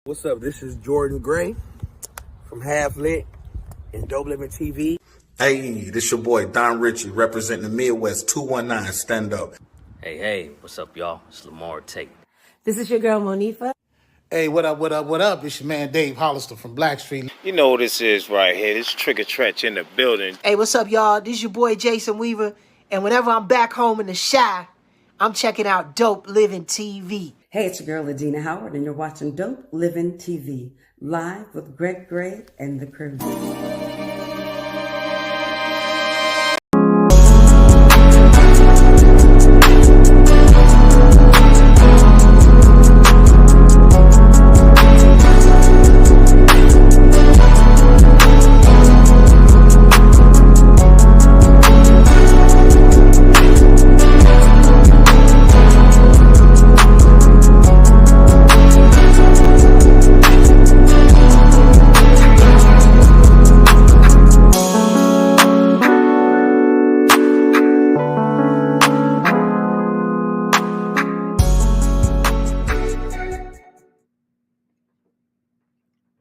What's up? This is Jordan Gray from Half Lit and Dopeliven TV. Hey, this your boy Don Ritchie representing the Midwest 219 Stand Up. Hey, what's up, y'all? It's Lamar Tate. This is your girl, Monifa. Hey, what up, what up, what up? It's your man Dave Hollister from Blackstreet. You know what this is right here. This Trigger Trench in the building. Hey, what's up, y'all? This is your boy Jason Weaver, and whenever I'm back home in the Chi, I'm checking out Dopeliven TV. Hey, it's your girl, Adina Howard, and you're watching Dopeliven TV, live with Greg Gray and the crew.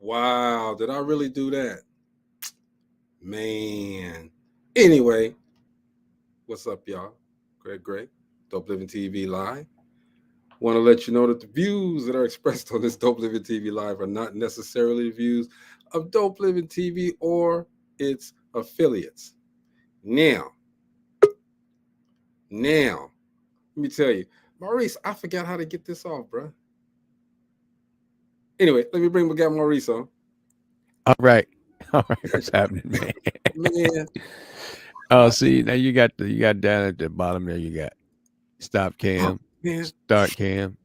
Wow, did I really do that? Man. Anyway, what's up, y'all? Greg Gray, Dopeliven TV Live. Want to let you know that the views that are expressed on this Dopeliven TV Live are not necessarily the views of Dopeliven TV or its affiliates. Now, let me tell you, Maurice, I forgot how to get this off, bro. Anyway, let me bring my guy Maurice on. All right. What's happening, man? Man. Oh, see, now you got down at the bottom there. You got stop cam, start cam.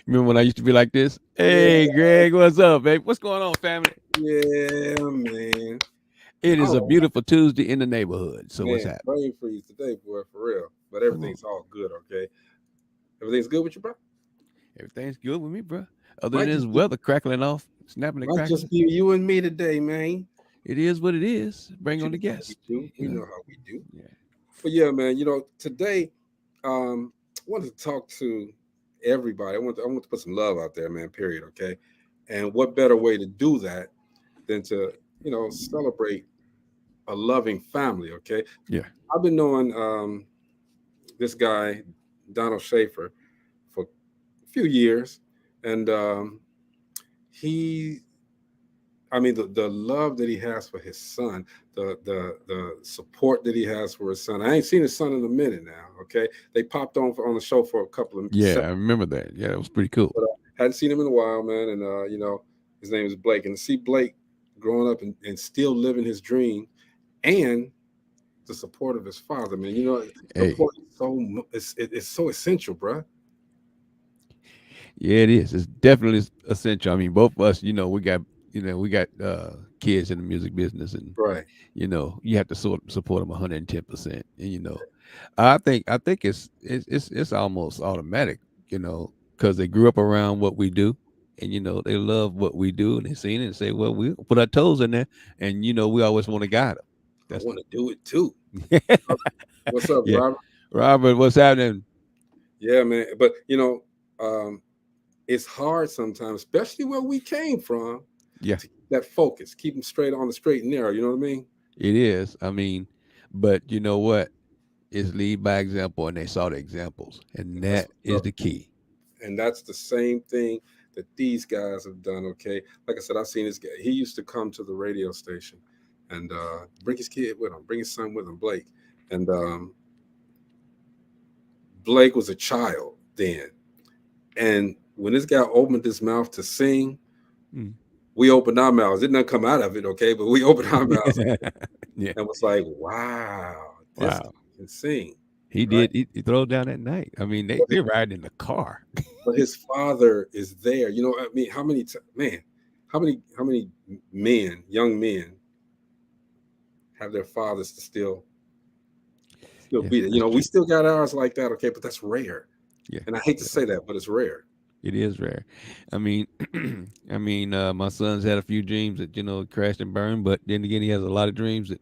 Remember when I used to be like this? Hey, Greg, what's up, babe? What's going on, family? Yeah, man. It is a beautiful Tuesday in the neighborhood. So what's happening? Brain freeze today, boy, for real. But everything's all good, okay? Everything's good with you, bro? Everything's good with me, bro. Other than this weather crackling off, snapping and crackling. Just be you and me today, man. It is what it is. Bring on the guests. You know how we do. Yeah. But yeah, man, today I wanted to talk to everybody. I want to put some love out there, man, period, okay? And what better way to do that than to, celebrate a loving family, okay? Yeah. I've been knowing this guy, Donald Schaffer, for a few years. And the love that he has for his son, the support that he has for his son. I ain't seen his son in a minute now, okay? They popped on the show for a couple of I remember that. Yeah, it was pretty cool. But hadn't seen him in a while, man. And, his name is Blake. And to see Blake growing up and still living his dream and the support of his father, man, support is so essential, bro. Yeah, it is. It's definitely essential. I mean, both of us, we got kids in the music business, and right. You have to support them 110%. And I think it's almost automatic, because they grew up around what we do, and they love what we do, and they seen it and say, well, we'll put our toes in there, and we always want to guide them. I want to do it too. What's up, Robert? Robert, what's happening? Yeah, man. But it's hard sometimes, especially where we came from. Yeah. To keep that focus, keep them straight on the straight and narrow. You know what I mean? It is. I mean, but you know what? It's lead by example, and they saw the examples, and that is the key. And that's the same thing that these guys have done. Okay, like I said, I've seen this guy. He used to come to the radio station and bring his kid with him, bring his son with him, Blake. And Blake was a child then, and when this guy opened his mouth to sing, we opened our mouths. It didn't come out of it, okay? But we opened our mouths and was like, wow, this can sing. He did. He threw down that night. I mean, they're riding in the car. But his father is there. How many men, young men, have their fathers to still be there? We still got ours like that, okay? But that's rare. Yeah. And I hate to say that, but it's rare. It is rare. I mean, my son's had a few dreams that crashed and burned, but then again, he has a lot of dreams that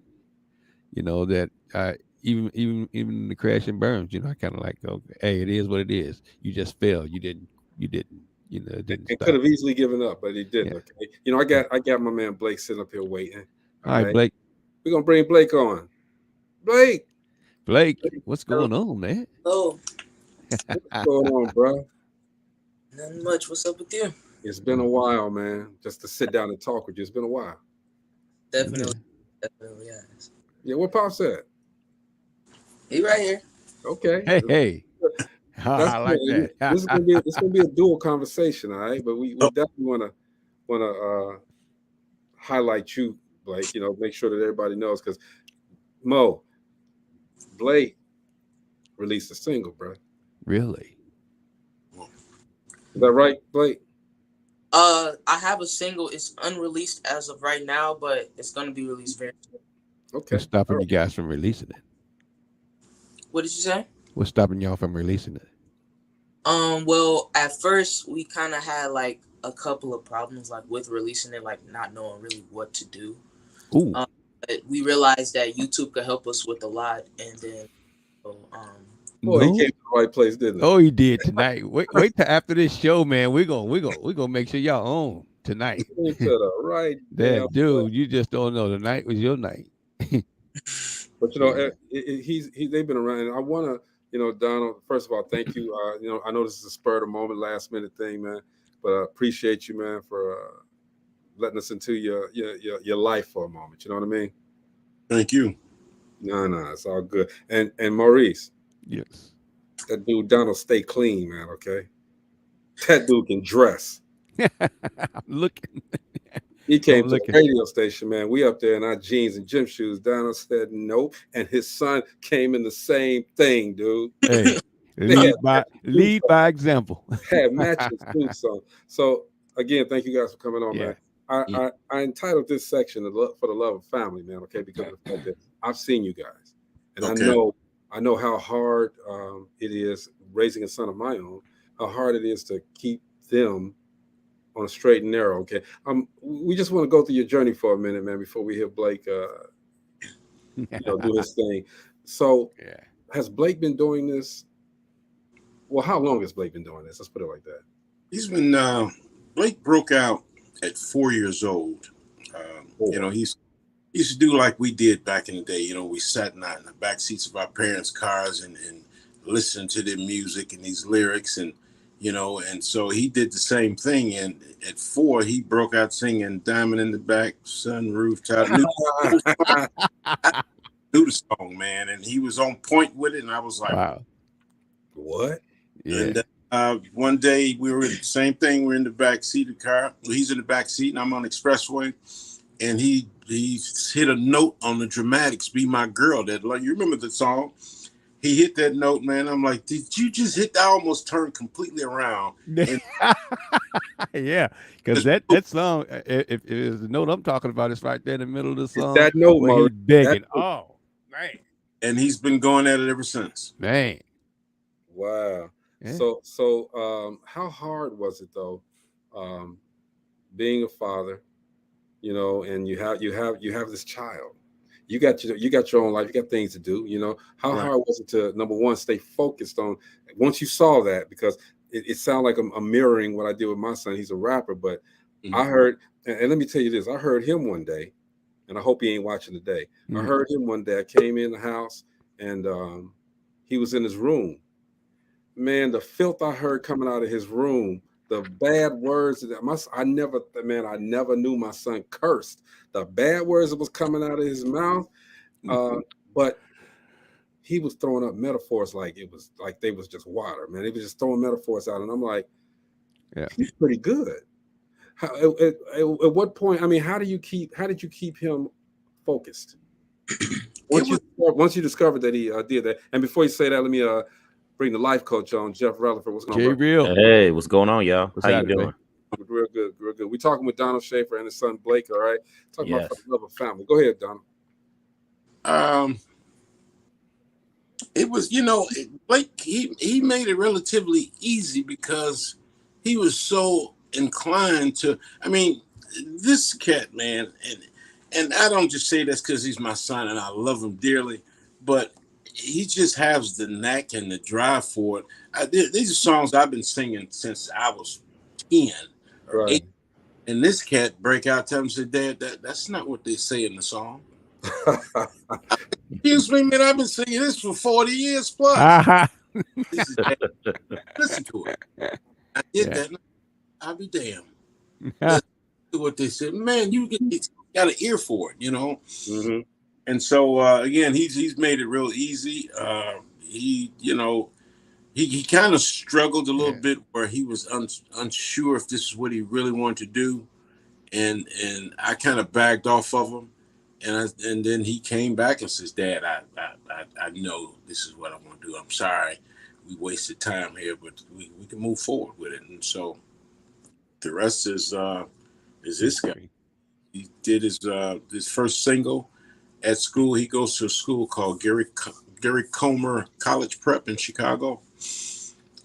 that even the crash and burns, I kind of like, okay, hey, it is what it is. You just failed. You didn't you didn't. You know, it didn't And stop. could have easily given up, but he didn't. Yeah. Okay. You know, I got my man Blake sitting up here waiting. All right, Blake. We're gonna bring Blake on. Blake, Blake, what's going on, man? Oh, what's going on, bro? nothing much. What's up with you? It's been a while, man. Just to sit down and talk with you. It's been a while. Definitely has. Yeah, what Pops said? He right here. Okay. Hey. I like good. that. This is gonna be a dual conversation, all right? But we definitely wanna highlight you, Blake. You know, make sure that everybody knows, because Blake released a single, bro. Really? Is that right, Blake? I have a single. It's unreleased as of right now, but it's gonna be released very soon. Okay. What's stopping you guys from releasing it? What did you say? What's stopping y'all from releasing it? Well, at first we kind of had like a couple of problems, like with releasing it, like not knowing really what to do. Ooh. But we realized that YouTube could help us with a lot, and then, Boy, he came to the right place, didn't he? Oh, he did tonight. Wait till after this show, man. We're gonna make sure y'all own tonight. He came to the right. That dude, you just don't know. Tonight was your night. But you know, they've been around, and I want to, you know, Donald. First of all, thank you. You know, I know this is a spur of the moment, last minute thing, man, but I appreciate you, man, for letting us into your life for a moment. You know what I mean? Thank you. No, it's all good. And Maurice, yes, that dude Donald, stay clean, man. Okay, that dude can dress. I'm looking. He came to the radio station, man. We up there in our jeans and gym shoes. Donald said nope, and his son came in the same thing, dude. Hey, lead by example. Had matching suits on. So again, thank you guys for coming on, man. I entitled this section "For the Love of Family," man. Okay, because of the fact that I've seen you guys, and I know how hard it is raising a son of my own. How hard it is to keep them on a straight and narrow. Okay. We just want to go through your journey for a minute, man, before we hear Blake do his thing. So has Blake been doing this? Well, how long has Blake been doing this? Let's put it like that. He's been Blake broke out at 4 years old. You know, he used to do like we did back in the day. You know, we sat in the back seats of our parents' cars and listened to their music and these lyrics, and you know, and so he did the same thing. And at 4, he broke out singing "Diamond in the Back, Sunroof Top." Knew the song, man, and he was on point with it. And I was like, "Wow, what?" Yeah. And one day we were in the same thing. We're in the back seat of the car. He's in the back seat, and I'm on the expressway. And he hit a note on the Dramatics, "Be My Girl." That, like, you remember the song? He hit that note, man. I'm like, did you just hit that? I almost turned completely around. And yeah, because that song, if it is the note I'm talking about, it's right there in the middle of the song. That note, where he's begging. Oh, man. And he's been going at it ever since. Man. Wow. Yeah. So how hard was it though, being a father, you know, and you have this child. You got your own life. You got things to do. You know, how hard was it to, number one, stay focused on once you saw that? Because it sounded like I'm mirroring what I did with my son. He's a rapper, but I heard, and let me tell you this: I heard him one day, and I hope he ain't watching today. I heard him one day. I came in the house, and he was in his room. Man, the filth I heard coming out of his room, the bad words that I never knew my son cursed. The bad words that was coming out of his mouth, but he was throwing up metaphors like it was like they was just water, man. He was just throwing metaphors out, and I'm like, he's pretty good. At what point? I mean, how did you keep him focused? Once you discovered that he did that, and before you say that, let me bring the life coach on, Jeff Rutherford. What's going on? Hey, what's going on, y'all? How you doing? Real good, real good. We're talking with Donald Schaffer and his son Blake. All right, talking about the love of family. Go ahead, Donald. It was, Blake. He made it relatively easy because he was so inclined to. I mean, this cat, man, and I don't just say this because he's my son and I love him dearly, but he just has the knack and the drive for it. These are songs I've been singing since I was 10 or 8. And this cat break out, tell him, say, Dad, that's not what they say in the song. Excuse me, man, I've been singing this for 40 years plus. Listen to it. I did that. I'll be damned. Listen to what they said. Man, you got an ear for it, you know. Mm-hmm. And so again, he's made it real easy. He kind of struggled a little bit where he was unsure if this is what he really wanted to do, and I kind of backed off of him, and then he came back and says, "Dad, I know this is what I want to do. I'm sorry, we wasted time here, but we can move forward with it." And so the rest is this guy. He did his first single. At school, he goes to a school called Gary Comer College Prep in Chicago.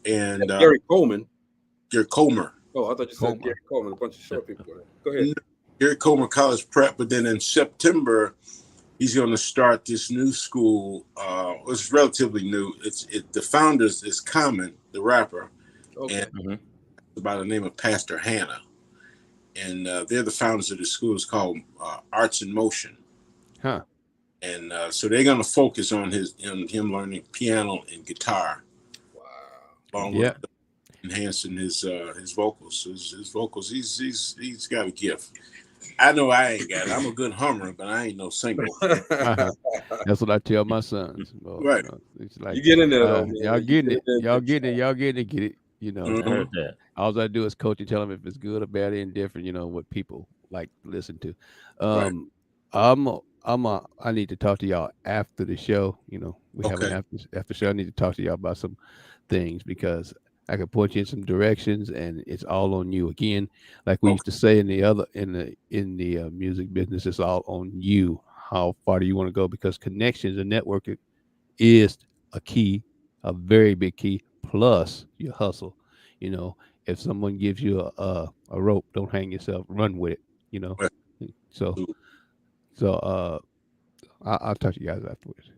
And Gary Coleman. Gary Comer. Oh, I thought you said Gary Coleman, a bunch of short people. Go ahead. Gary Comer College Prep, but then in September, he's going to start this new school. It's relatively new. The founders is Common, the rapper, and by the name of Pastor Hannah. And they're the founders of the school. It's called Arts in Motion. Huh. And so they're going to focus on him learning piano and guitar. Wow. Along with enhancing his vocals. His vocals. He's got a gift. I know I ain't got it. I'm a good hummer, but I ain't no singer. That's what I tell my sons. Well, right. You know, it's like, you get in there, though, y'all getting it. Y'all getting it. Get it. You know, I heard that. All I do is coach and tell them if it's good or bad, indifferent. You know what people like to listen to. I need to talk to y'all after the show. You know, we have an after show. I need to talk to y'all about some things because I can point you in some directions, and it's all on you. Again, like we used to say in the music business, it's all on you. How far do you want to go? Because connections and networking is a key, a very big key. Plus your hustle. You know, if someone gives you a rope, don't hang yourself. Run with it. You know, so. I'll talk to you guys afterwards.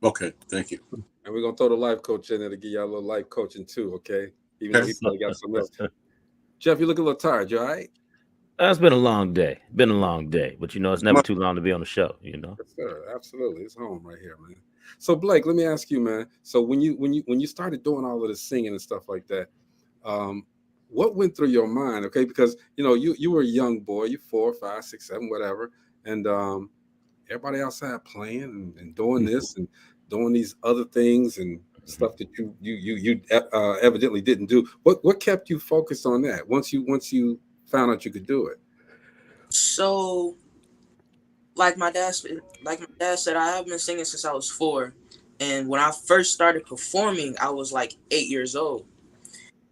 Okay, thank you. And we're gonna throw the life coach in there to give y'all a little life coaching too, okay? Even though he probably got some else. Jeff, you look a little tired. You all right? It's been a long day. But you know, it's never too long to be on the show. You know. Yes, sir. Absolutely, it's home right here, man. So Blake, let me ask you, man. So when you started doing all of the singing and stuff like that, what went through your mind? Okay, because you know you were a young boy, you 4, 5, 6, 7, whatever, and everybody outside playing and doing this and doing these other things and stuff that you evidently didn't do. What kept you focused on that once you found out you could do it? So, like my dad said, I have been singing since I was 4, and when I first started performing, I was like 8 years old,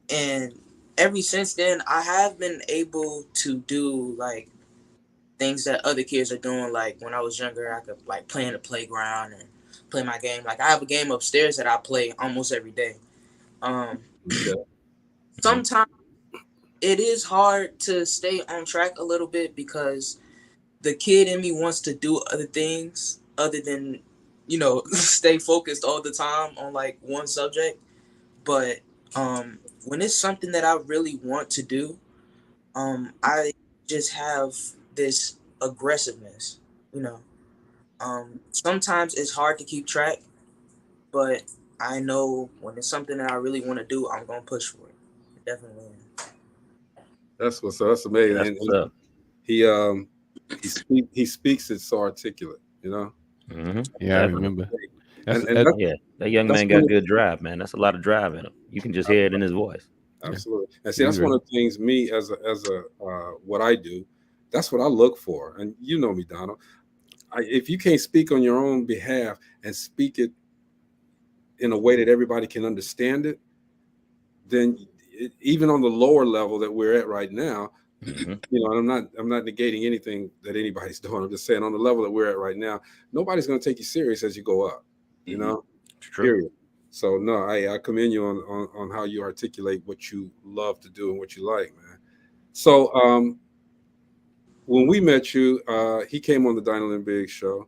and ever since then, I have been able to do like things that other kids are doing. Like when I was younger, I could like play in the playground and play my game. Like I have a game upstairs that I play almost every day. Sometimes it is hard to stay on track a little bit because the kid in me wants to do other things other than, you know, stay focused all the time on like one subject. But when it's something that I really want to do, I just have this aggressiveness, you know. Sometimes it's hard to keep track, but I know when it's something that I really want to do, I'm gonna push for it. Definitely. That's what's up. That's amazing. That's what's up. He speaks it so articulate, you know. Mm-hmm. Yeah, I remember. That young man got good drive, man. That's a lot of drive in him. You can just hear it in his voice. Absolutely. And see, that's one of the things me as a what I do. That's what I look for. And you know me, Donald. If you can't speak on your own behalf and speak it in a way that everybody can understand it, then even on the lower level that we're at right now, you know, and I'm not negating anything that anybody's doing. I'm just saying on the level that we're at right now, nobody's going to take you serious as you go up. You know, period. So no, I commend you on how you articulate what you love to do and what you like, man. So when we met you, he came on the Dinah Lynn Biggs show,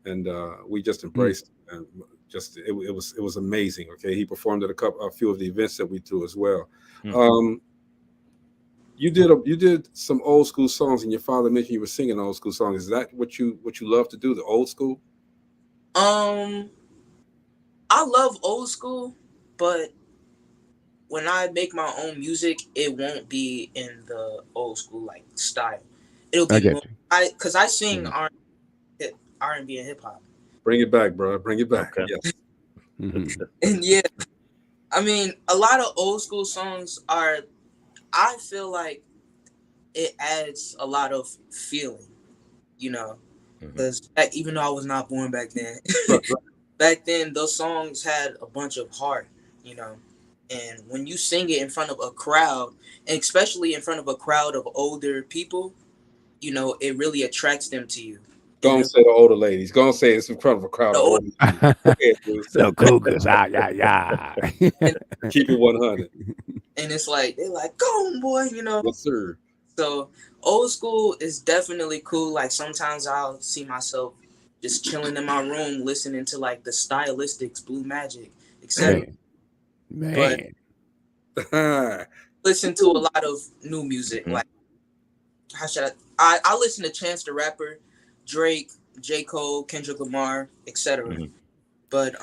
and we just embraced him and just it was amazing. Okay, he performed at a few of the events that we threw as well. Mm. You did some old school songs, and your father mentioned you were singing old school songs. Is that what you love to do, the old school? I love old school, but when I make my own music, it won't be in the old school like style. It'll be more because I sing R&B and hip hop. Bring it back, bro. Bring it back. Okay. Yes. And yeah, I mean, a lot of old school songs are. I feel like it adds a lot of feeling, you know, because even though I was not born back then, back then those songs had a bunch of heart, you know. And when you sing it in front of a crowd, and especially in front of a crowd of older people, you know, it really attracts them to you. Go and say the older ladies. Go and say it's in front of a crowd of older people. So cougars, yeah. Keep it 100. And it's like, they're like, go on, boy, you know. Yes, sir. So old school is definitely cool. Like sometimes I'll see myself just chilling in my room, listening to like the Stylistics, Blue Magic, etc. Man. But listen to a lot of new music. Like, how should I listen to Chance the Rapper, Drake, J. Cole, Kendrick Lamar, etc. But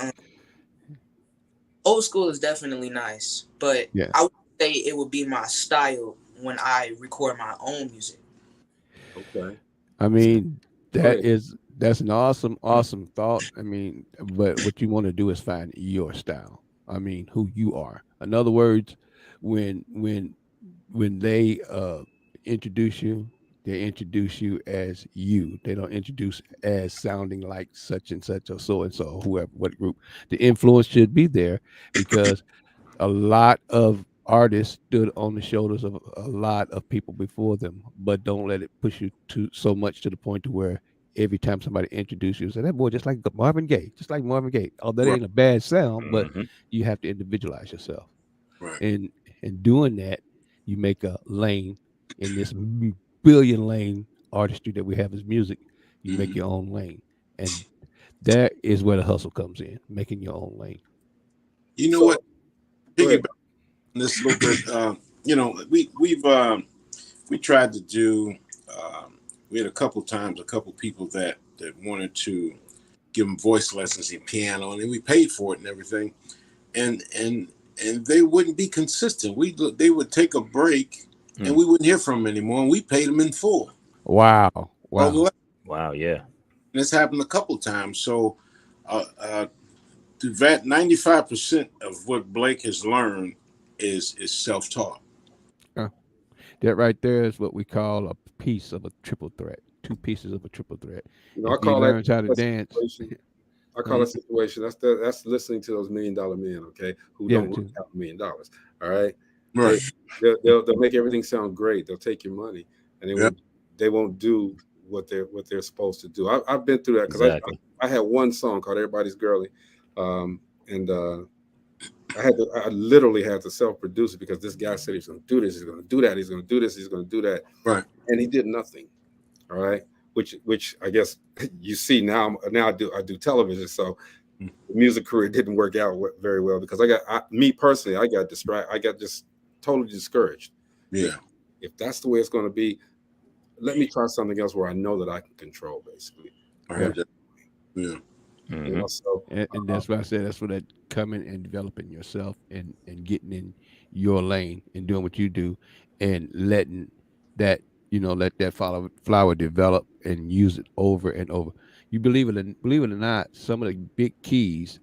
old school is definitely nice. But I would say it would be my style when I record my own music. Okay. I mean, that's an awesome thought. I mean, but what you want to do is find your style. I mean, who you are. In other words, when they introduce you, they introduce you as you. They don't introduce as sounding like such and such or so and so, whoever, what group. The influence should be there because a lot of artists stood on the shoulders of a lot of people before them, but don't let it push you to so much to the point to where every time somebody introduces you, say that boy just like Marvin Gaye, Although that ain't a bad sound, but you have to individualize yourself. And doing that, you make a lane in this billion lane artistry that we have as music. You make your own lane, and that is where the hustle comes in, making your own lane. You know what? Piggyback on this a little bit. You know, we tried to do. We had a couple people that wanted to give them voice lessons in piano, and we paid for it and everything, and they wouldn't be consistent. They would take a break, and we wouldn't hear from them anymore, and we paid them in full. Wow. Yeah. And this happened a couple times. So, that 95% of what Blake has learned is self-taught. That right there is what we call a piece of a triple threat. Two pieces of a triple threat. You know, if he learns how to dance. I call it situation. That's listening to those $1 million men, okay, who don't really have $1 million. All right. Right. They'll make everything sound great. They'll take your money, and they won't do what they're supposed to do. I've been through that because I had one song called "Everybody's Girlie," and I literally had to self-produce it because this guy said he's going to do this, he's going to do that, he's going to do this, he's going to do that, right? And he did nothing. All right, which I guess you see now. Now I do television, so the music career didn't work out very well because I got distracted. I got just totally discouraged. Yeah. If that's the way it's going to be, let me try something else where I know that I can control, basically. Yeah. You know, so, and that's why I said that's where that coming and developing yourself and getting in your lane and doing what you do and letting that let that flower develop and use it over and over. You believe it or not, some of the big keys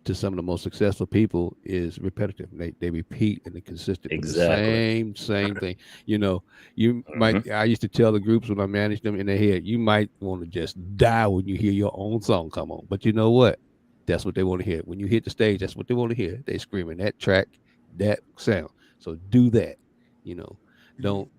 to some of the most successful people is repetitive. They repeat and they consistent with the same thing. You know, you might. I used to tell the groups when I managed them in their head, you might want to just die when you hear your own song come on. But you know what? That's what they want to hear. When you hit the stage, that's what they want to hear. They screaming that track, that sound. So do that. Don't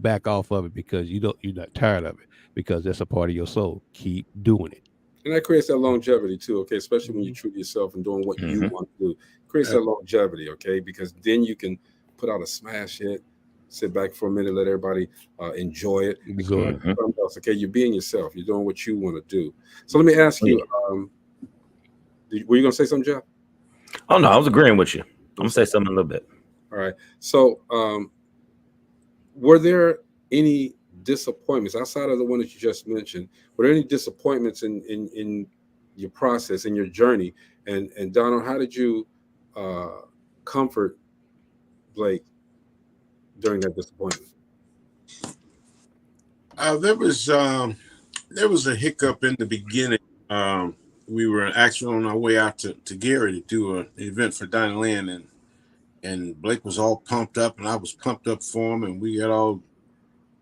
back off of it because you're not tired of it because that's a part of your soul. Keep doing it. And that creates that longevity too, okay? Especially when you treat yourself and doing what you want to do. It creates that longevity, okay? Because then you can put out a smash hit, sit back for a minute, let everybody enjoy it. Okay, you're being yourself. You're doing what you want to do. So let me ask you, Were you gonna say something, Jeff? Oh no, I was agreeing with you. I'm gonna say something in a little bit. All right. So, were there any disappointments outside of the one that you just mentioned? Were there any disappointments in your process, in your journey? And Donald, how did you comfort Blake during that disappointment? There was a hiccup in the beginning. We were actually on our way out to Gary to do an event for Dynaland, and Blake was all pumped up, and I was pumped up for him, and we got all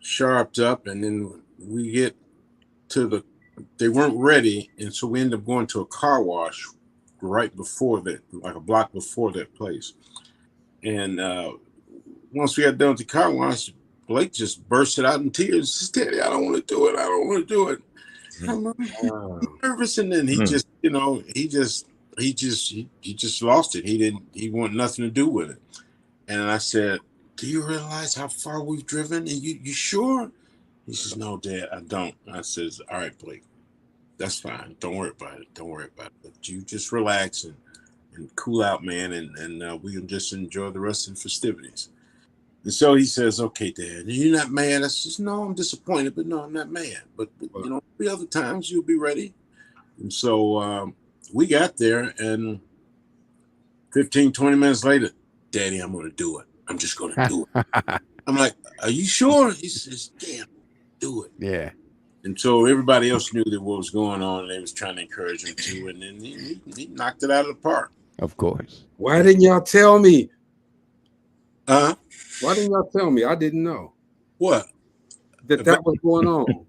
sharped up, and then we get to they weren't ready, and so we ended up going to a car wash right before that, like a block before that place. And once we got done with the car wash, Blake just bursted out in tears. He said, "Daddy, I don't want to do it. I don't want to do it." I'm nervous, and then he just, he just lost it. He wanted nothing to do with it. And I said, "Do you realize how far we've driven? And you sure?" He says, "No, Dad, I don't." I says, "All right, Blake, that's fine. Don't worry about it. Don't worry about it. But you just relax and cool out, man, and we can just enjoy the rest of the festivities." And so he says, "Okay, Dad, you're not mad?" I says, "No, I'm disappointed, but no, I'm not mad. But the other times you'll be ready." And so we got there, and 15, 20 minutes later, "Daddy, I'm going to do it. I'm just going to do it." I'm like, "Are you sure?" He says, "Damn, do it." Yeah. And so everybody else knew that what was going on, and they was trying to encourage him to, and then he knocked it out of the park. Of course. Why didn't y'all tell me? Why didn't y'all tell me? I didn't know. What? That was going on.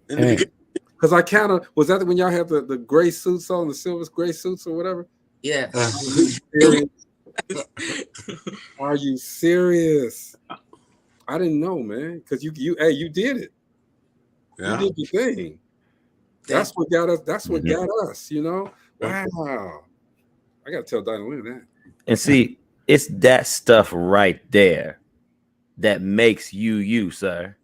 Because I kind of, was that when y'all had the gray suits on, the silver gray suits or whatever? Yeah. Are you serious? I didn't know, man. Because you did it. Yeah. You did your thing. That's what got us. That's what got us. Wow. I got to tell Dynaland that. And see, it's that stuff right there that makes you, sir.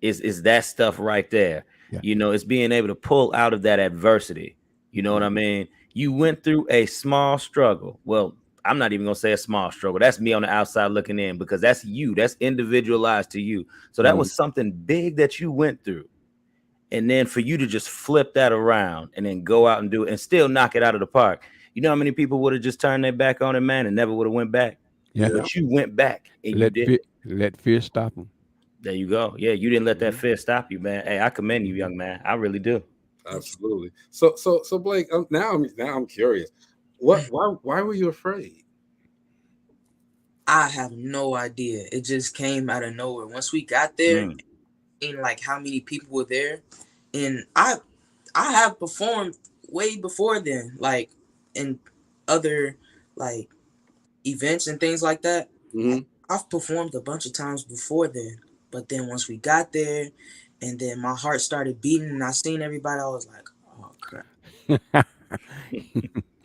Is that stuff right there. Yeah. It's being able to pull out of that adversity. You know what I mean? You went through a small struggle. Well, I'm not even going to say a small struggle. That's me on the outside looking in, because that's you. That's individualized to you. So that was something big that you went through. And then for you to just flip that around and then go out and do it and still knock it out of the park. You know how many people would have just turned their back on it, man, and never would have went back? Yeah. But you went back and you did. Let fear stop them. There you go. Yeah, you didn't let that fear stop you, man. Hey, I commend you, young man. I really do. Absolutely. So Blake, now I'm curious. Why were you afraid? I have no idea. It just came out of nowhere. Once we got there, and like how many people were there, and I have performed way before then, like in other like events and things like that. I've performed a bunch of times before then, but then once we got there, and then my heart started beating, and I seen everybody, I was like, "Oh crap!"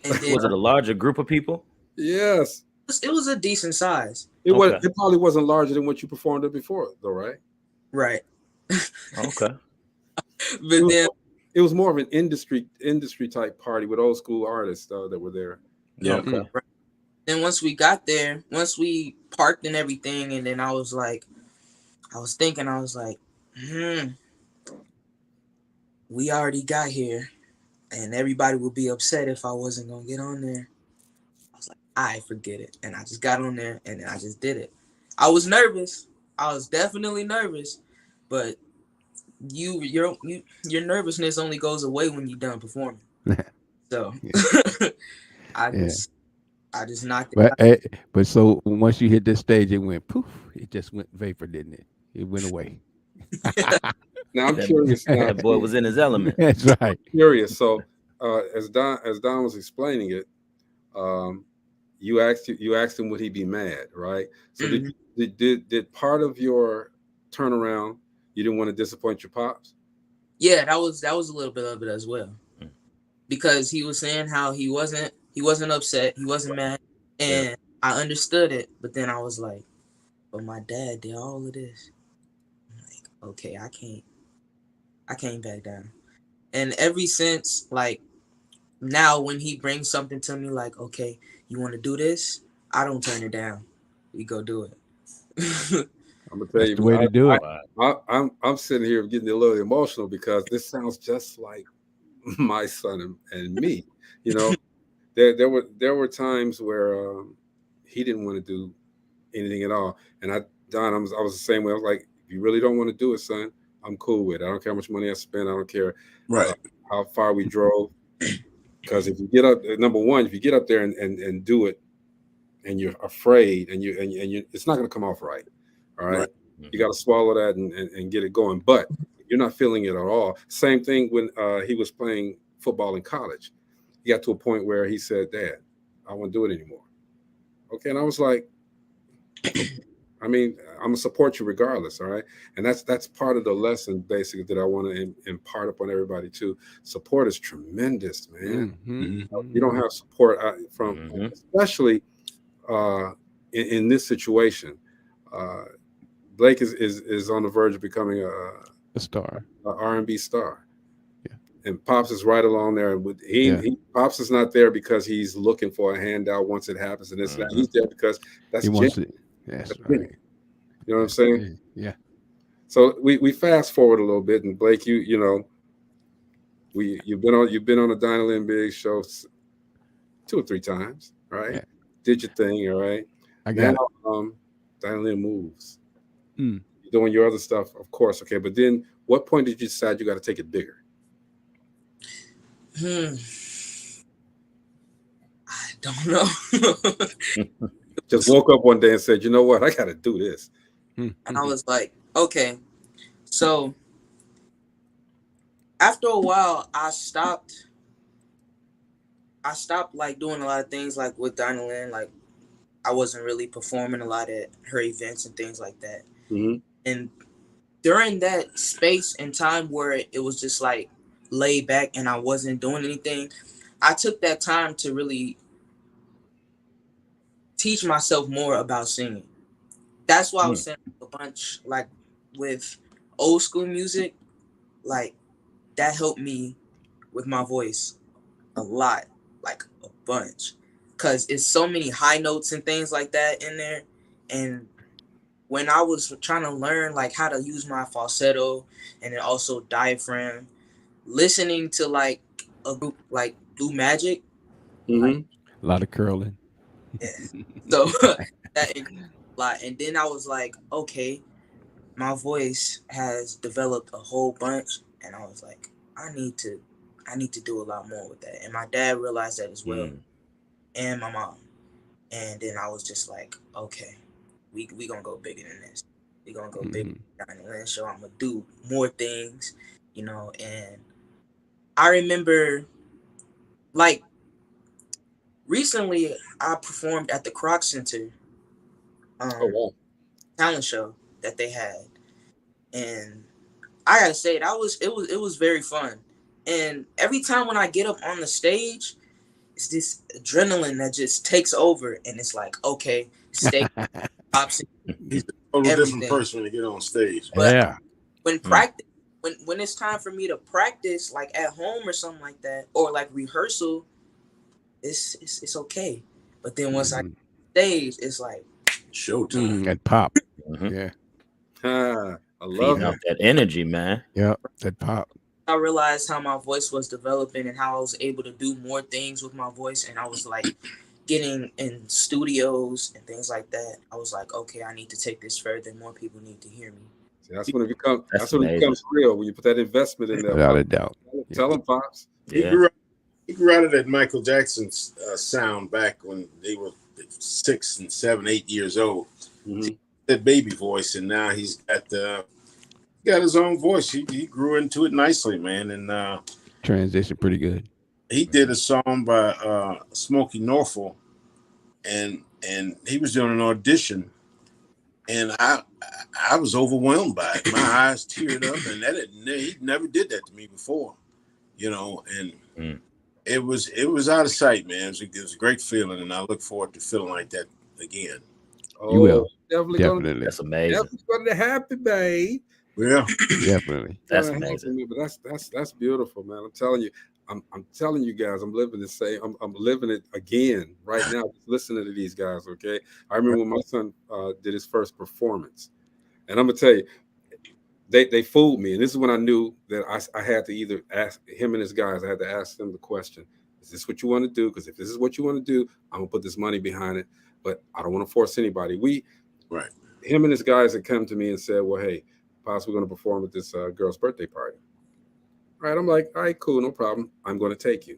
And then, was it a larger group of people? Yes. It was a decent size. It probably wasn't larger than what you performed it before, though, right? Right. Okay. But then it was more of an industry type party with old school artists that were there. Yeah. Okay. Right. Then once we got there, once we parked and everything, and then I was thinking, we already got here, and everybody would be upset if I wasn't gonna get on there. I was like, I forget it, and I just got on there, and then I just did it. I was nervous. I was definitely nervous, but your nervousness only goes away when you're done performing. So I just knocked it out. But so once you hit this stage, it went poof. It just went vapor, didn't it? It went away. Now I'm curious. That boy was in his element. That's right. I'm curious. So as Don was explaining it, you asked him would he be mad, right? So did part of your turnaround, you didn't want to disappoint your pops? Yeah, that was a little bit of it as well, because he was saying how he wasn't upset, he wasn't mad, and I understood it. But then I was like, but my dad did all of this. I'm like, okay, I can't back down. And ever since, like, now when he brings something to me like, okay, you want to do this? I don't turn it down. We go do it. I'm gonna tell That's you, the way to do it. I'm sitting here getting a little emotional because this sounds just like my son and me. You know, there were times where he didn't want to do anything at all, and I was the same way. I was like, if you really don't want to do it, son, I'm cool with it. I don't care how much money I spend. I don't care how far we drove. Because if you get up, number one, if you get up there and do it, and you're afraid, and you it's not going to come off right. All right, you got to swallow that and get it going. But you're not feeling it at all. Same thing when he was playing football in college. He got to a point where he said, "Dad, I won't do it anymore." Okay, and I was like, I mean, I'm gonna support you regardless, all right? And that's part of the lesson basically that I want to impart upon everybody too. Support is tremendous, man. You don't have support from, especially in this situation. Blake is on the verge of becoming a star, an R&B star. Yeah. And Pops is right along there. Pops is not there because he's looking for a handout once it happens and this and that. He's there because he wants it. That's right. You know what I'm saying? Yeah. So we fast forward a little bit, and Blake, you know, you've been on the Dinah Lynn Biggs show 2 or 3 times, right? Yeah. Did your thing, all right? I got it. Dinah Lynn moves. You're doing your other stuff, of course, okay. But then, what point did you decide you got to take it bigger? I don't know. Just woke up one day and said, you know what, I got to do this. And I was like, okay. So after a while, I stopped like doing a lot of things like with Dinah Lynn. Like I wasn't really performing a lot at her events and things like that. And during that space and time where it was just like laid back and I wasn't doing anything, I took that time to really teach myself more about singing. That's why I was saying a bunch, like with old school music, like that helped me with my voice a lot, like a bunch, because it's so many high notes and things like that in there. And when I was trying to learn like how to use my falsetto and then also diaphragm, listening to like a group like Blue Magic, like, a lot of curling. Yeah. So that a lot. And then I was like, okay, my voice has developed a whole bunch, and I was like, I need to do a lot more with that. And my dad realized that as well, and my mom. And then I was just like, okay, we gonna go bigger than this. We gonna go bigger than the Lynn show. I'm gonna do more things, you know. And I remember, like, recently I performed at the Kroc Center talent show that they had, and I gotta say it was very fun. And every time when I get up on the stage, it's this adrenaline that just takes over, and it's like, okay, stay pops. He's a totally different person when you get on stage. But when practice, when it's time for me to practice, like at home or something like that, or like rehearsal, it's okay. But then once I get on stage, it's like showtime. That pop. Yeah. I love that energy, man. Yeah, that pop. I realized how my voice was developing and how I was able to do more things with my voice, and I was like getting in studios and things like that. I was like, okay, I need to take this further. More people need to hear me. See, that's when it becomes real, when you put that investment in there. Without a doubt. Tell them, Pops. He grew out of that Michael Jackson's sound back when they were 6 and 7, 8 years old. That baby voice, and now he's got his own voice. He grew into it nicely, man. And transition pretty good. He did a song by Smokey Norfolk, and he was doing an audition, and I was overwhelmed by it. My eyes teared up, and he never did that to me before, you know. And it was out of sight, man. It was a great feeling, and I look forward to feeling like that again. You will definitely. That's amazing. That's going to happen, babe. Yeah, definitely. That's amazing. But that's beautiful, man. I'm telling you. I'm telling you guys, I'm living the same. I'm living it again right now. Just listening to these guys. Okay, I remember when my son did his first performance, and I'm gonna tell you, they fooled me, and this is when I knew that I had to either ask him and his guys. I had to ask them the question: is this what you want to do? Because if this is what you want to do, I'm gonna put this money behind it. But I don't want to force anybody. Him and his guys had come to me and said, well, hey, Pops, we're going to perform at this girl's birthday party. All right, I'm like, all right, cool, no problem. I'm going to take you.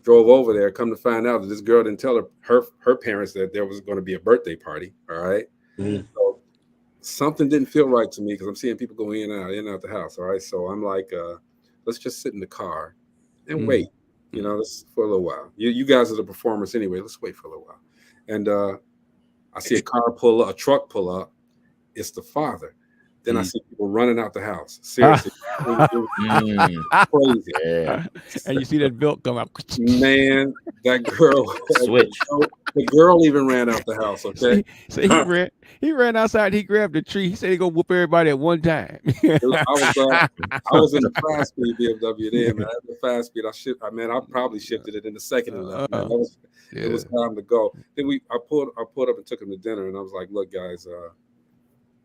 Drove over there, come to find out that this girl didn't tell her parents that there was going to be a birthday party. All right. So something didn't feel right to me because I'm seeing people go in and out the house. All right. So I'm like, let's just sit in the car and wait, this for a little while. You guys are the performers anyway. Let's wait for a little while. And I see a truck pull up. It's the father. Then I see people running out the house. Seriously. Crazy. Yeah. And you see that belt come out. Man, that girl. Switch. The girl even ran out the house, okay? So he ran outside, he grabbed the tree. He said he gonna whoop everybody at one time. I was in the fast speed BMW then, man. The fast speed, I probably shifted it in the second and left. Man. It was time to go. Then I pulled up and took him to dinner, and I was like, look, guys,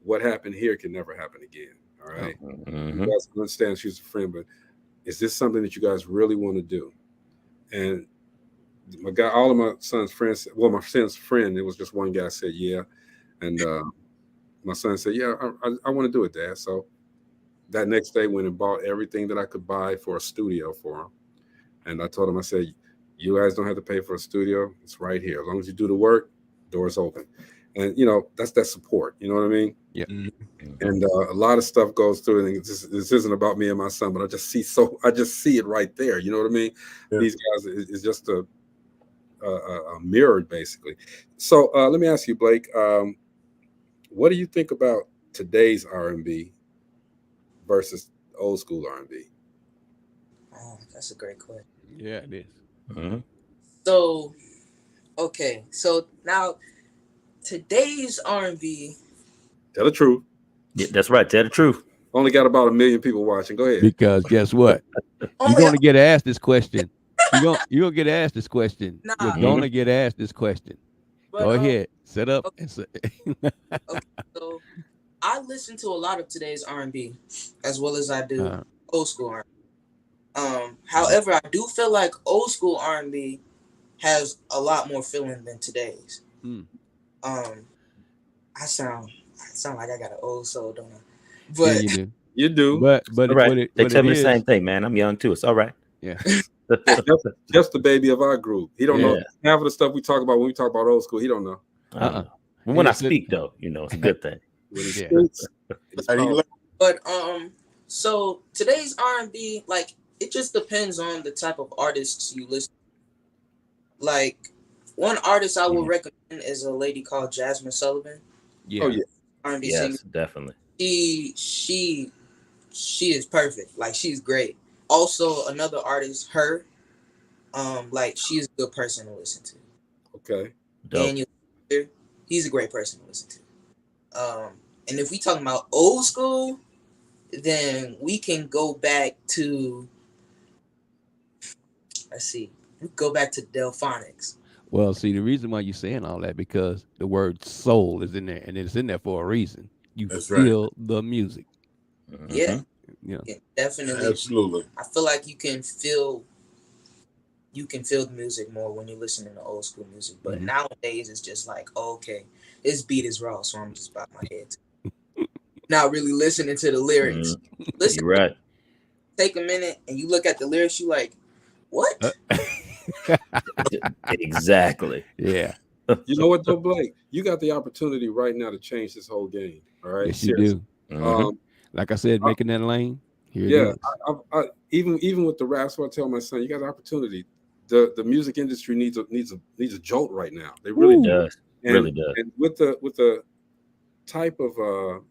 what happened here can never happen again. All right. You guys understand she's a friend, but is this something that you guys really want to do? And all of my son's friends, well, my son's friend, it was just one guy said, yeah. And my son said, yeah, I want to do it, Dad. So that next day went and bought everything that I could buy for a studio for him. And I told him, I said, you guys don't have to pay for a studio. It's right here. As long as you do the work, doors open. And, that's that support. You know what I mean? Yeah. And a lot of stuff goes through. And this isn't about me and my son, but I just see it right there. You know what I mean? Yeah. These guys is just a mirror, basically. So let me ask you, Blake, what do you think about today's R&B versus old school R&B? Oh, that's a great question. Yeah, it is. So, okay. So now today's R&B. Tell the truth. Yeah, that's right. Tell the truth. Only got about 1 million people watching. Go ahead. Because guess what? You're gonna get asked this question. You're gonna get asked this question. Nah. You're gonna get asked this question. But, go ahead. Set up. Okay. And say. Okay, so I listen to a lot of today's R&B as well as I do old school R&B. However, I do feel like old school R&B has a lot more feeling than today's. I sound like I got an old soul, don't I? But yeah, you do. But right. They tell me the same thing, man. I'm young too. It's all right. Yeah. just the baby of our group. He don't know half of the stuff we talk about when we talk about old school. He don't know. When I speak, though, it's a good thing. But so today's R&B, like, it just depends on the type of artists you listen to. Like, one artist I would recommend is a lady called Jasmine Sullivan. Yeah. Oh yeah. R&B yes, singer. Definitely. She is perfect. Like, she's great. Also, another artist, her, like, she's a good person to listen to. Okay. Daniel, he's a great person to listen to. And if we talking about old school, then we can go back to, go back to Delphonics. Well, see, the reason why you're saying all that, because the word soul is in there, and it's in there for a reason. You feel the music. Yeah. Yeah, definitely. Absolutely. I feel like you can feel the music more when you're listening to old school music. But nowadays it's just like, okay, this beat is raw, so I'm just bob my head. Not really listening to the lyrics. Listen, you're right. Take a minute and you look at the lyrics, you like, what? Exactly. Yeah. You know what, though, Blake? You got the opportunity right now to change this whole game. All right. Yes, you do. Like I said, making that lane. Here it is. Even with the raps, I tell my son, you got the opportunity. The music industry needs a jolt right now. They really does. Really does. And with the type of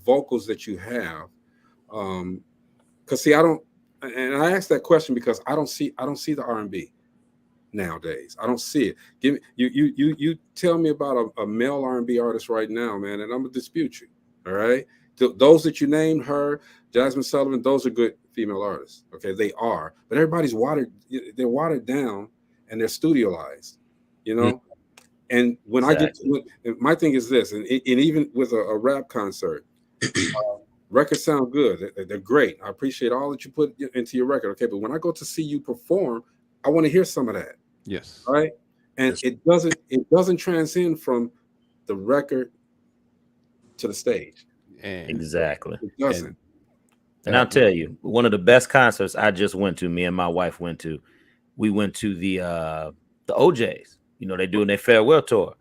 vocals that you have, because see, I asked that question because I don't see the R&B nowadays. I don't see it. Give me you tell me about a male R&B artist right now, man, and I'm gonna dispute you. All right, those that you named, her, Jasmine Sullivan, those are good female artists. Okay, they are, but everybody's they're watered down and they're studiolized, you know. And when Exactly. my thing is this, and even with a rap concert, records sound good. They're great. I appreciate all that you put into your record. Okay, but when I go to see you perform, I want to hear some of that. Yes. All right. And it doesn't transcend from the record to the stage. And Exactly. It doesn't. And I'll tell you, one of the best concerts I just went to, me and my wife went to, we went to the OJs. You know, they're doing their farewell tour.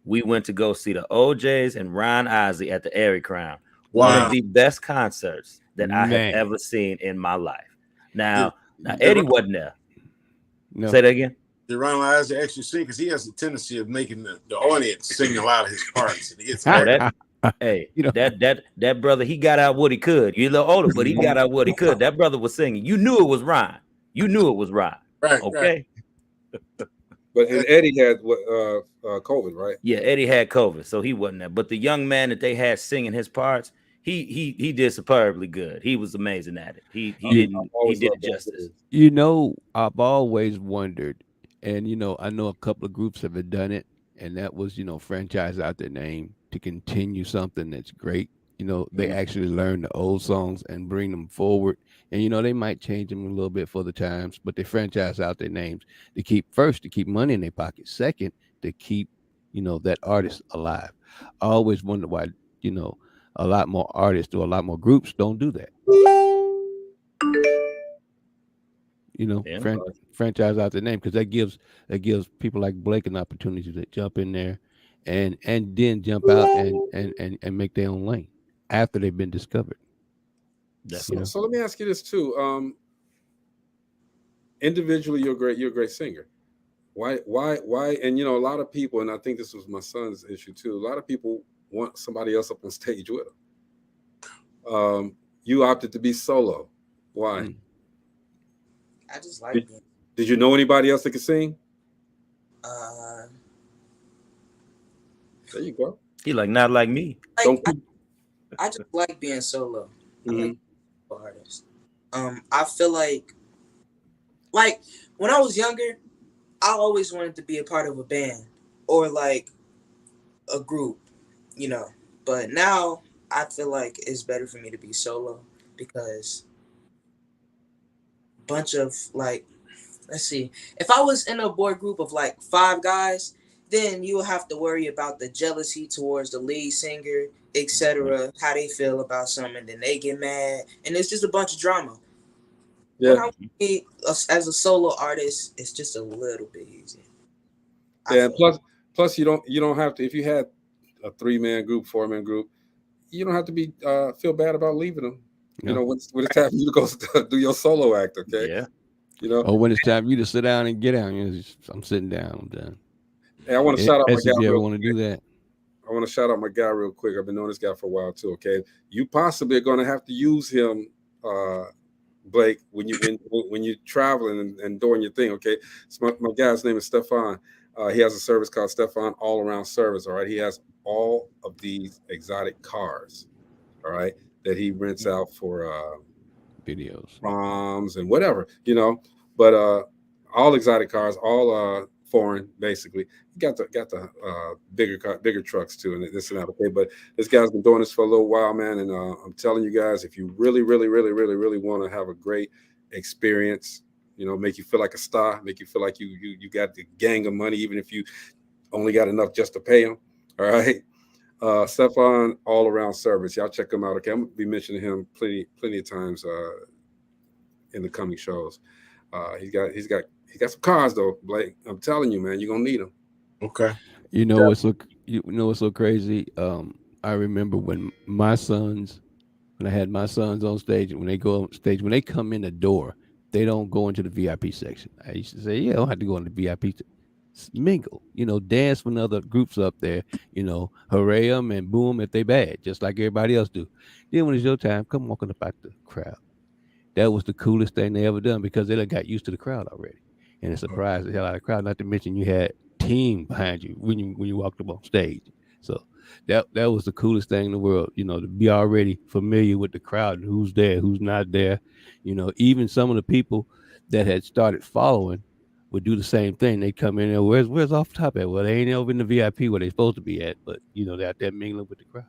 We went to go see the OJs and Ron Isley at the Airy Crown. One of the best concerts that I have ever seen in my life. Now Eddie wasn't there. No. Say that again. Did Ron Isley actually sing? Because he has a tendency of making the audience sing a lot of his parts. And it's hey, you know, that brother, he got out what he could. You're a little older, but he got out what he could. That brother was singing. You knew it was Ron. You knew it was Ron. Right. Okay. Right. But and Eddie had COVID, right? Yeah, Eddie had COVID, so he wasn't there. But the young man that they had singing his parts, he did superbly good. He was amazing at it. He did it justice. You know, I've always wondered, and you know, I know a couple of groups have done it, and that was, you know, franchise out their name to continue something that's great. You know, they actually learn the old songs and bring them forward. And, you know, they might change them a little bit for the times, but they franchise out their names to keep money in their pocket. Second, to keep, you know, that artist alive. I always wonder why, you know, a lot more artists or a lot more groups don't do that. You know, franchise out their name, because that gives people like Blake an opportunity to jump in there and then jump out and make their own lane after they've been discovered. So let me ask you this too. Individually, you're a great singer. Why? And you know, a lot of people, and I think this was my son's issue too. A lot of people want somebody else up on stage with them. You opted to be solo. Why? I just like it. Did you know anybody else that could sing? There you go. He like, not like me. I just like being solo. I like artists. I feel like when I was younger, I always wanted to be a part of a band or like a group, you know. But now I feel like it's better for me to be solo because bunch of like, let's see, if I was in a boy group of like 5 guys, then you will have to worry about the jealousy towards the lead singer, etc., how they feel about something, then they get mad, and it's just a bunch of drama. Yeah. As a solo artist, it's just a little bit easier. Yeah, plus you don't have to, if you had a 3-man group, 4-man group, you don't have to be feel bad about leaving them. You know, when it's time for you to go do your solo act, okay? Yeah. You know, or when it's time for you to sit down and get down, you know, I'm sitting down, I'm done. Hey, I want to shout out my guy. If you ever want to do that, I want to shout out my guy real quick. I've been knowing this guy for a while too. Okay, you possibly are going to have to use him, Blake, when you're traveling and doing your thing. Okay, so my guy's name is Stefan. He has a service called Stefan All Around Service. All right, he has all of these exotic cars. All right, that he rents out for videos, proms, and whatever, you know. But all exotic cars, all foreign, basically. He got the bigger trucks too, and this and that. Okay, but this guy's been doing this for a little while, man. And I'm telling you guys, if you really want to have a great experience, you know, make you feel like a star, make you feel like you got the gang of money, even if you only got enough just to pay them. All right. Stefan All Around Service. Y'all check him out. Okay, I'm gonna be mentioning him plenty of times in the coming shows. He's got some cars though, Blake. I'm telling you, man, you're gonna need them. Okay. You know what's so crazy? I remember when I had my sons on stage, when they go on stage, when they come in the door, they don't go into the VIP section. I used to say, yeah, I don't have to go in the VIP mingle, you know, dance when other groups up there, you know, hooray them and boo them if they bad, just like everybody else do. Then when it's your time, come walking up out the crowd. That was the coolest thing they ever done because they done got used to the crowd already. And it surprised the hell out of the crowd, not to mention you had team behind you when you walked up on stage. So that was the coolest thing in the world, you know, to be already familiar with the crowd, who's there, who's not there. You know, even some of the people that had started following would do the same thing. They come in there, where's off top at? Well, they ain't over in the VIP where they supposed to be at, but you know, they're out there mingling with the crowd.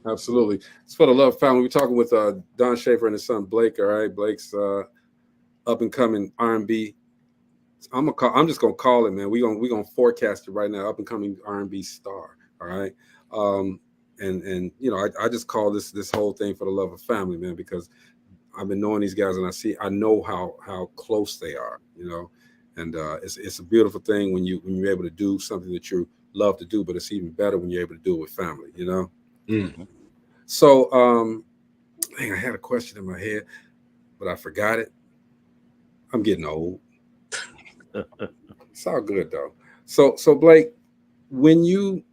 Absolutely. It's for the love family. We're talking with Don Schaffer and his son Blake. All right, Blake's up and coming R&B. I'm just gonna call it, man. We're gonna forecast it right now. Up and coming R&B star. All right. And you know, I just call this whole thing for the love of family, man, because I've been knowing these guys and I know how close they are, you know, and it's a beautiful thing when you're able to do something that you love to do, but it's even better when you're able to do it with family, you know. Mm-hmm. So, I had a question in my head, but I forgot it. I'm getting old. It's all good though. So Blake, when you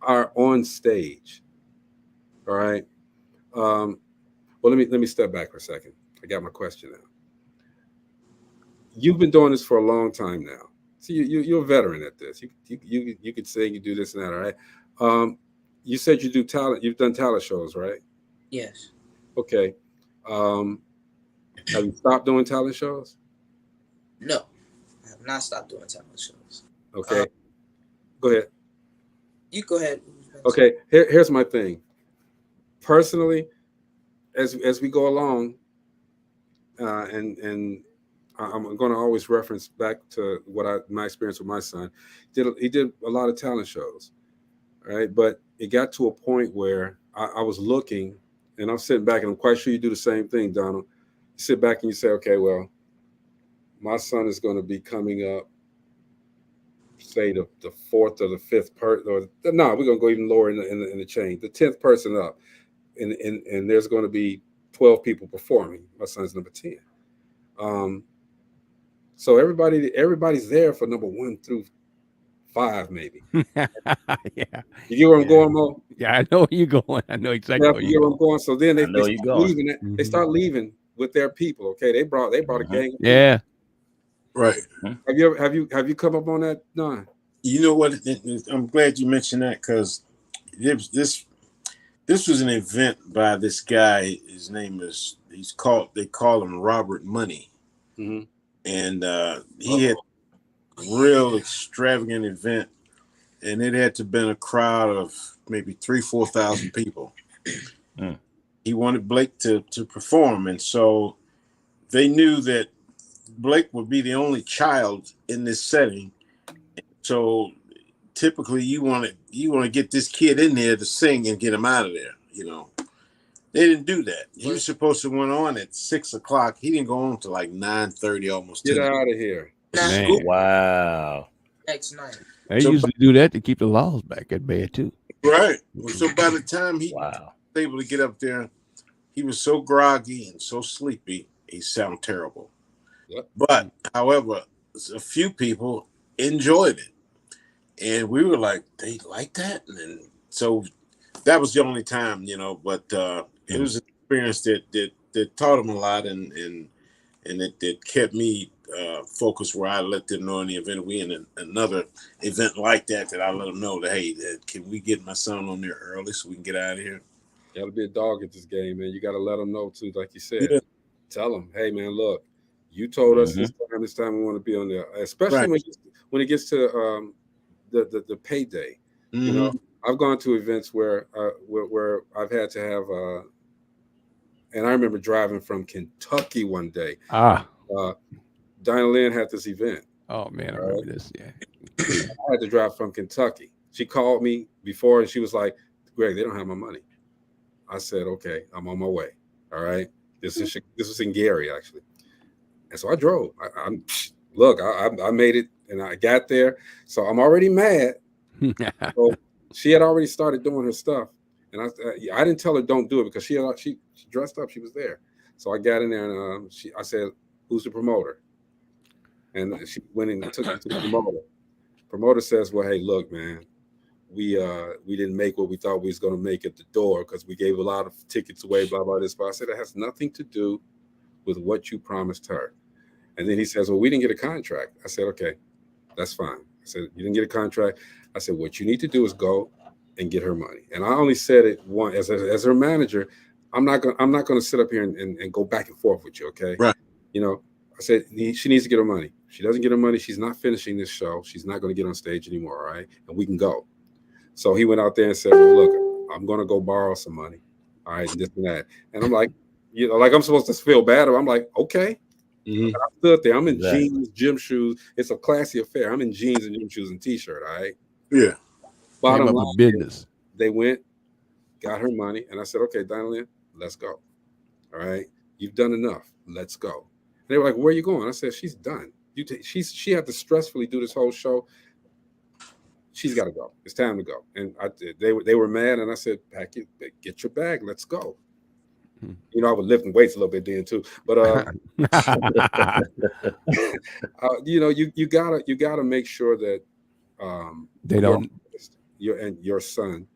are on stage, all right. Well, let me step back for a second. I got my question now. You've been doing this for a long time now. So you're a veteran at this. You could say you do this and that, all right? You said you do talent. You've done talent shows, right? Yes. Okay. Have you stopped doing talent shows? No, I have not stopped doing talent shows. Okay. Go ahead. You go ahead. Okay. Here's my thing. Personally, as we go along, and I'm going to always reference back to my experience with my son. He did a lot of talent shows, right? But it got to a point where I was looking, and I'm sitting back, and I'm quite sure you do the same thing, Donald. You sit back and you say, okay, well, my son is going to be coming up, say the fourth or the fifth person, or no, we're going to go even lower in the chain, the 10th person up, and there's going to be 12 people performing. My son's number 10. So everybody's there for number 1 through 5, maybe. Yeah. You get where I'm going, Mo? Yeah, I know where you're going. I know exactly where you're going. So then they start leaving. Mm-hmm. They start leaving with their people. Okay, they brought a gang. Yeah. Right. Have you come up on that, Don? You know what? I'm glad you mentioned that because this was an event by this guy. His name is they call him Robert Money. Mm-hmm. And he had a real extravagant event, and it had to have been a crowd of maybe 3,000-4,000 people. Mm. He wanted Blake to perform, and so they knew that Blake would be the only child in this setting. So typically, you want to get this kid in there to sing and get him out of there. You know, they didn't do that. He was supposed to went on at 6 o'clock. He didn't go on to like 9:30, almost. Get out of here, man! Wow. Next night. They usually do that to keep the laws back at bay too. Right. So by the time he wow. was able to get up there, he was so groggy and so sleepy, he sounded terrible. Yep. But, however, a few people enjoyed it. And we were like, they like that? And so that was the only time, you know, but it was an experience that taught him a lot and it kept me focused where I let them know in the event we in another event like that I let them know that, hey, can we get my son on there early so we can get out of here? Got to be a dog at this game, man. You got to let them know too, like you said. Yeah. Tell them, hey, man, look, you told us this time we want to be on there, especially when it gets to the payday. Mm-hmm. You know, I've gone to events where I've had to have, and I remember driving from Kentucky one day. Dinah Lynn had this event. Oh man, I remember this. Yeah, I had to drive from Kentucky. She called me before and she was like, "Greg, they don't have my money." I said, "Okay, I'm on my way." All right, this was in Gary actually, and so I drove. I made it and I got there, so I'm already mad. So she had already started doing her stuff, and I didn't tell her don't do it because she dressed up. She was there, so I got in there and I said, "Who's the promoter?" And she went in and took me to the promoter. Promoter says, "Well, hey, look, man, we didn't make what we thought we was going to make at the door because we gave a lot of tickets away, blah, blah, this." But I said, "It has nothing to do with what you promised her." And then he says, "Well, we didn't get a contract." I said, "Okay, that's fine." I said, "You didn't get a contract." I said, "What you need to do is go and get her money. And I only said it one as her manager. I'm not gonna sit up here and go back and forth with you, okay? Right. You know, I said she needs to get her money. If she doesn't get her money, she's not finishing this show. She's not going to get on stage anymore, all right? And we can go. So he went out there and said, well, look, I'm going to go borrow some money, all right, and this and that. And I'm like, you know, like I'm supposed to feel bad. I'm like, okay. I stood there. I'm in jeans, gym shoes. It's a classy affair. I'm in jeans and gym shoes and T-shirt, all right? Yeah. Bottom line, business. They went, got her money, and I said, okay, Donalyn, let's go. All right, you've done enough. Let's go. And they were like, where are you going? I said, she's done. She had to stressfully do this whole show. She's got to go. It's time to go. And they were mad, and I said, pack it, get your bag, let's go. You know, I was lifting weights a little bit then too, but you know, you gotta make sure that they don't. Your son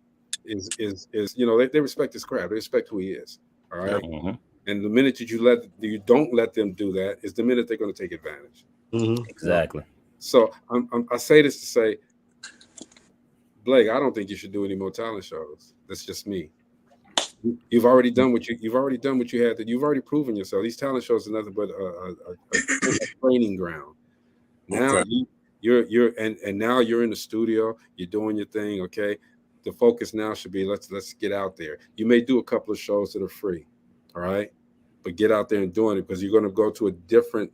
is you know, they respect his craft. They respect who he is. All right. Mhm. And the minute you don't let them do that is the minute they're going to take advantage. Exactly. So I say this to say, Blake, I don't think you should do any more talent shows. That's just me. You've already done what you had to. You've already proven yourself. These talent shows are nothing but a training ground. Now you're now you're in the studio. You're doing your thing. Okay. The focus now should be let's get out there. You may do a couple of shows that are free. All right, but get out there and doing it because you're going to go to a different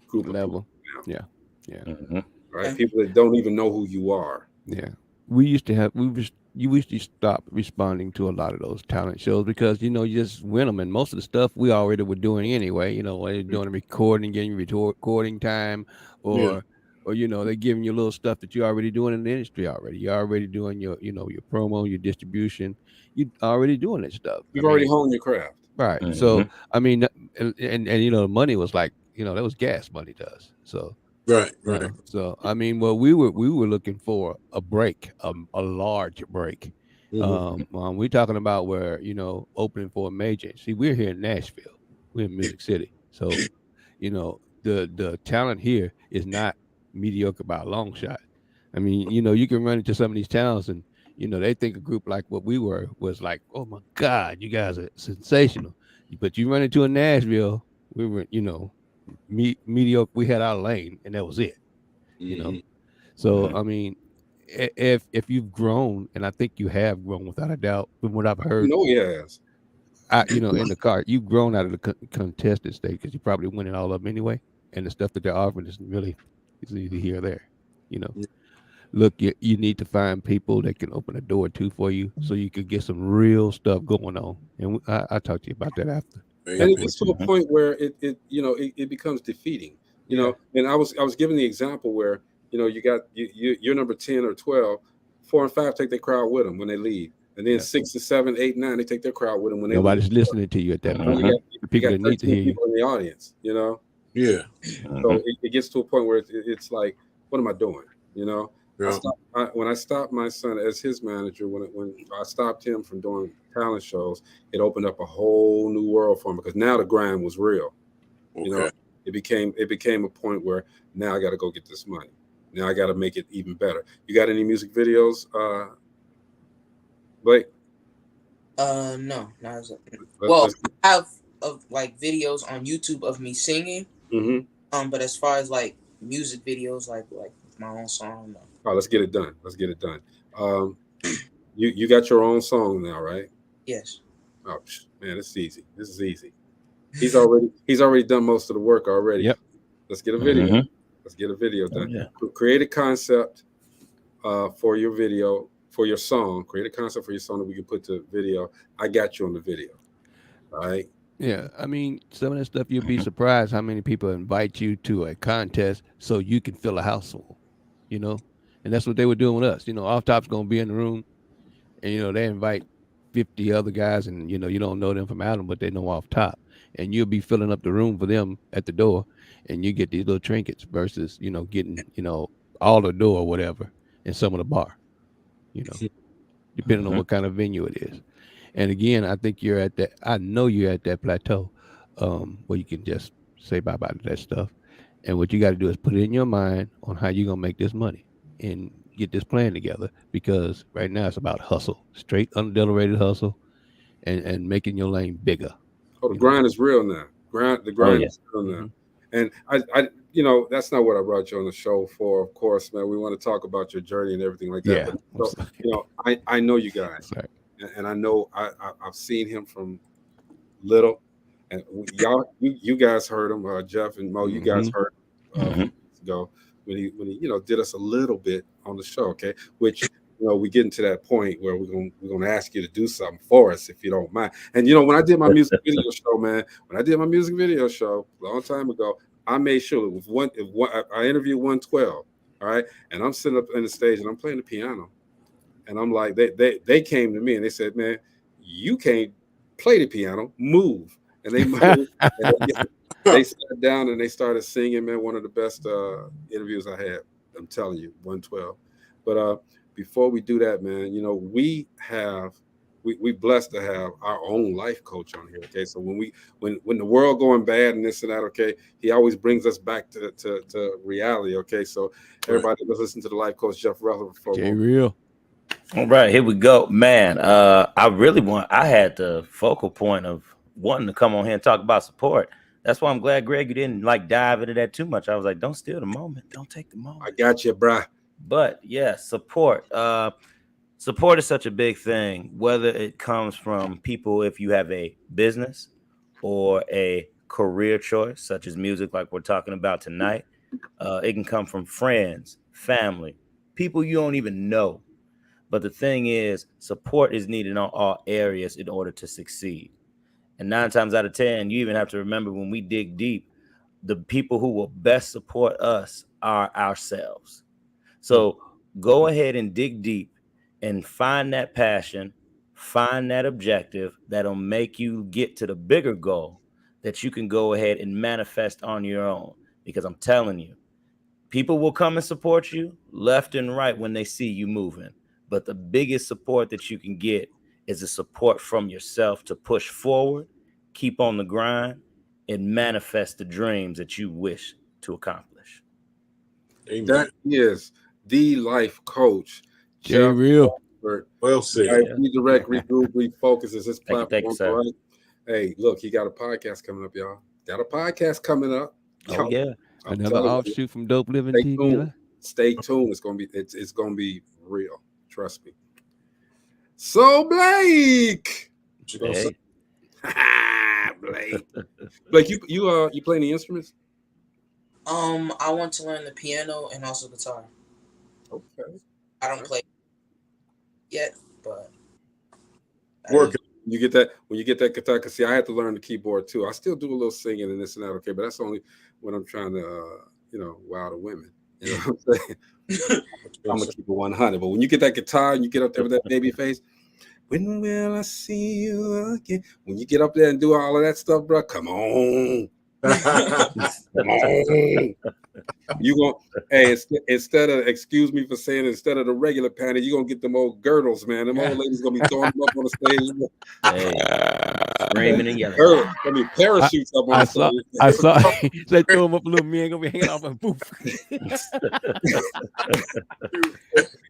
group level. Now. Yeah. All right, people that don't even know who you are. Yeah, we used to stop responding to a lot of those talent shows because you know you just win them, and most of the stuff we already were doing anyway. You know, they're doing a recording, getting recording time, or you know they're giving you little stuff that you're already doing in the industry already. You're already doing your your promo, your distribution. You're already doing that stuff. You've already honed your craft. Right. So I mean, and you know, the money was like, you know, that was gas money to us. So right. So I mean, well, we were looking for a break, a large break. We're talking about where opening for a major. See, we're here in Nashville. We're in Music City. So you know, the talent here is not mediocre by a long shot. I mean, you can run into some of these towns and they think a group like what we were was like, oh my God, you guys are sensational. But you run into a Nashville, we were, mediocre. We had our lane, and that was it. So I mean, if you've grown, and I think you have grown without a doubt, from what I've heard. Yes. In the car, you've grown out of the contested state because you probably winning all of them anyway, and the stuff that they're offering is really either here or there. Look, you need to find people that can open a door too for you, so you could get some real stuff going on. And I talk to you about that after. And it gets to a point where it becomes defeating. And I was giving the example where you got you're number 10 or 12, 4 and 5 take their crowd with them when they leave, and then 6 and 7, 8, 9 they take their crowd with them when they nobody's leave. listening to you at that point. You People got that need to hear you in the audience. So it gets to a point where it's like, what am I doing? When I stopped my son as his manager, when I stopped him from doing talent shows, it opened up a whole new world for him because now the grind was real. It became a point where now I got to go get this money. Now I got to make it even better. You got any music videos, Blake? No, not as well. I have like videos on YouTube of me singing. But as far as like music videos, like my own song, no. Oh, let's get it done. You got your own song now, right? Yes. Oh man, this is easy. This is easy. He's already done most of the work already. Yep. Let's get a video. Let's get a video done. Create a concept for your video, for your song. Create a concept for your song that we can put to video. I got you on the video. All right. Yeah, I mean, some of that stuff you'll be surprised how many people invite you to a contest so you can fill a house full, and that's what they were doing with us. Off Top's gonna be in the room, and they invite 50 other guys, and you don't know them from Adam, but they know Off Top, and you'll be filling up the room for them at the door, and you get these little trinkets versus getting all the door or whatever in some of the bar, depending on what kind of venue it is. And again, I think I know you're at that plateau where you can just say bye-bye to that stuff. And what you got to do is put it in your mind on how you're going to make this money. And get this plan together, because right now it's about hustle, straight unadulterated hustle, and making your lane bigger. Oh, the grind is real now. The grind is real now. And I, that's not what I brought you on the show for. Of course, man, we want to talk about your journey and everything like that. Yeah. But I know you guys, and I know I've seen him from little, and you guys heard him, Jeff and Mo. You guys heard him ago when he did us a little bit on the show. Okay, which. We get into that point where we're gonna ask you to do something for us if you don't mind. And when I did my music video show, man, a long time ago, I made sure I interviewed 112, all right, and I'm sitting up in the stage and I'm playing the piano, and I'm like, they came to me and they said, man, you can't play the piano, move, and they moved. And they sat down and they started singing, man. One of the best interviews I had. I'm telling you, 112, but before we do that, man, we blessed to have our own life coach on here. Okay, so when the world going bad and this and that, okay, he always brings us back to reality. Okay, so everybody, let's listen to the life coach Jeff Rutherford. Real. All right, here we go, man. I had the focal point of wanting to come on here and talk about support. That's why I'm glad, Greg, you didn't dive into that too much. I was like, don't steal the moment, don't take the moment. I got you, bruh. But yeah, support. Support is such a big thing, whether it comes from people, if you have a business or a career choice, such as music, like we're talking about tonight. It can come from friends, family, people you don't even know. But the thing is, support is needed in all areas in order to succeed. And 9 times out of 10, you even have to remember, when we dig deep, the people who will best support us are ourselves. So go ahead and dig deep and find that passion, find that objective that'll make you get to the bigger goal that you can go ahead and manifest on your own. Because I'm telling you, people will come and support you left and right when they see you moving. But the biggest support that you can get is the support from yourself to push forward, keep on the grind, and manifest the dreams that you wish to accomplish. Amen. That is the life coach, Jeff Real. Well said. Redirect, regroup, refocus is his platform. Thank you, sir. Right? Hey, look, he got a podcast coming up, y'all. Got a podcast coming up. Oh yeah, another offshoot from Dope Living TV. Tuned. Stay tuned. It's gonna be real. Trust me. So Blake, hey. Blake, you play any instruments? I want to learn the piano and also guitar. Okay. I don't play yet, but working. When you get that guitar, because see, I had to learn the keyboard too. I still do a little singing and this and that, okay, but that's only when I'm trying to wow the women. You know what I'm saying? I'm gonna keep it 100. But when you get that guitar and you get up there with that baby face, when will I see you again? When you get up there and do all of that stuff, bro, come on. Come on. You gonna instead of, excuse me for saying, instead of the regular panty, you're gonna get them old girdles, man. Them old ladies gonna be throwing them up on the stage. Hey, screaming and yelling. I mean, parachutes up on the stage. I saw they throw them up a little man gonna be hanging off and poof.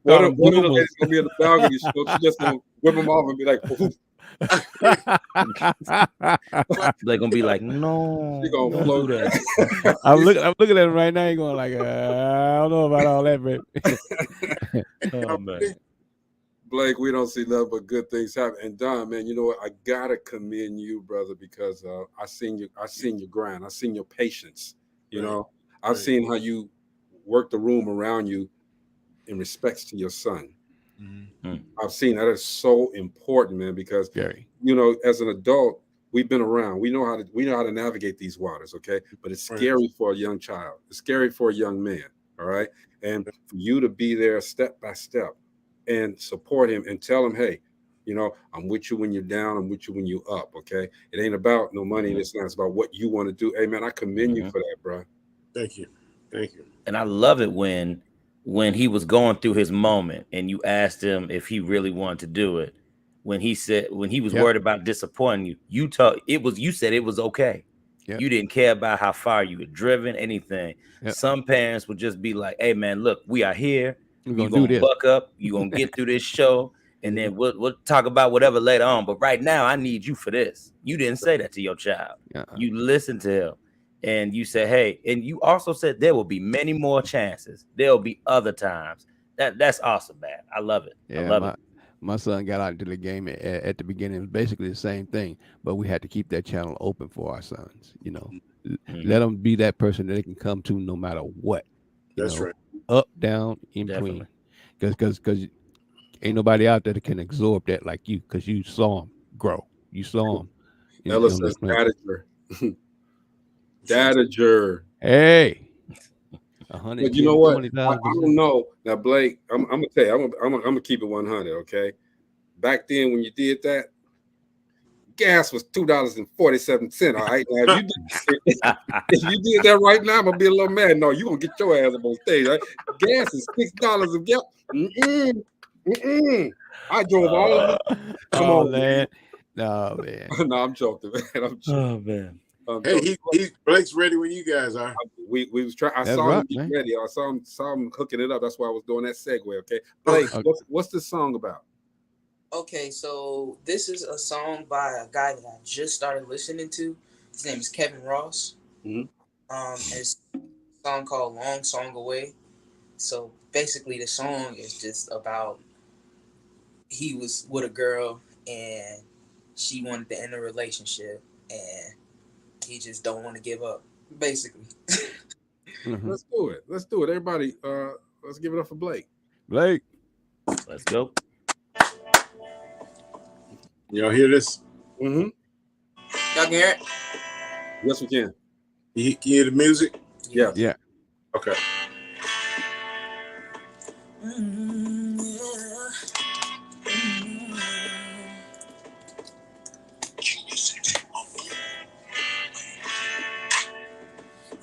One of the ladies gonna be in the balcony, she just gonna whip them off and be like, poof. They're gonna be like, no. She gonna float that. I'm looking at him right now. You're going like, I don't know about all that, baby. Oh, man. Blake, we don't see nothing but good things happen. And Don, man, you know what? I gotta commend you, brother, because I seen your grind. I seen your patience. You know, I've seen how you work the room around you in respects to your son. Mm-hmm. I've seen that is so important, man, because as an adult, we've been around. We know how to navigate these waters, okay? But it's scary for a young child. It's scary for a young man, all right? And for you to be there step by step and support him and tell him, hey, I'm with you when you're down, I'm with you when you're up, okay? It ain't about no money, it's not. It's about what you want to do. Hey, man, I commend you for that, bro. Thank you. And I love it when he was going through his moment and you asked him if he really wanted to do it, when he was worried about disappointing you, you said it was okay. Yep. You didn't care about how far you were driven, anything. Yep. Some parents would just be like, hey man, look, we are here. We're You gonna do gonna this. buck up. You gonna get through this show, and then we'll talk about whatever later on. But right now, I need you for this. You didn't say that to your child. You listened to him, and you said, "Hey," and you also said there will be many more chances. There will be other times. That's awesome, man. I love it. I Yeah, love it. my son got out into the game at the beginning. It was basically the same thing, but we had to keep that channel open for our sons. You know, let them be that person that they can come to no matter what. That's right. Up, down, in between. Because ain't nobody out there that can absorb that like you, because you saw them grow. You saw them. Ella says Dadager. Dadager. Hey. But you know what? I don't know. Now, Blake, I'm gonna tell you, I'm gonna keep it 100. Okay. Back then, when you did that, gas was $2.47. All right. Now, if you did that right now, I'm gonna be a little mad. No, you gonna get your ass up on stage. Right? Gas is $6 a gallon. I drove all of them. Come on, man. No, man. No, I'm joking, man. I'm joking. Oh man. Hey, Blake's ready when you guys are. We was trying. I saw him get ready. I saw him hooking it up. That's why I was doing that segue. Okay, Blake, what's this song about? Okay, so this is a song by a guy that I just started listening to. His name is Kevin Ross. It's a song called "Long Song Away." So basically, the song is just about he was with a girl and she wanted to end a relationship and he just don't want to give up, basically. Let's do it. Let's do it. Everybody, let's give it up for Blake. Blake. Let's go. Y'all hear this? Y'all can hear it? Yes, we can. You hear the music? Yeah. Yeah. Okay.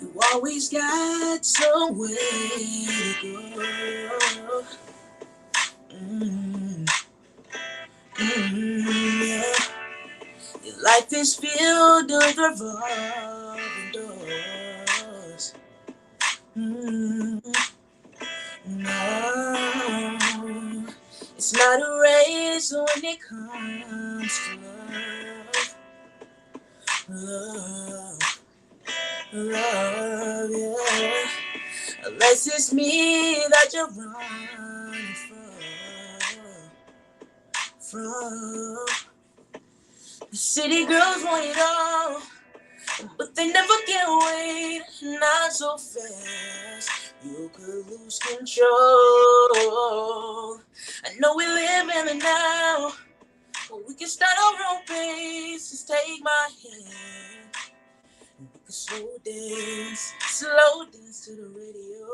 You always got somewhere to go. Yeah. Your life is filled with revolving doors. No, it's not a race when it comes to love, yeah. Unless it's me that you're running from. The city girls want it all, but they never get away, not so fast. You could lose control. I know we live in the now, but we can start our own pace. Just take my hand. We can slow dance to the radio.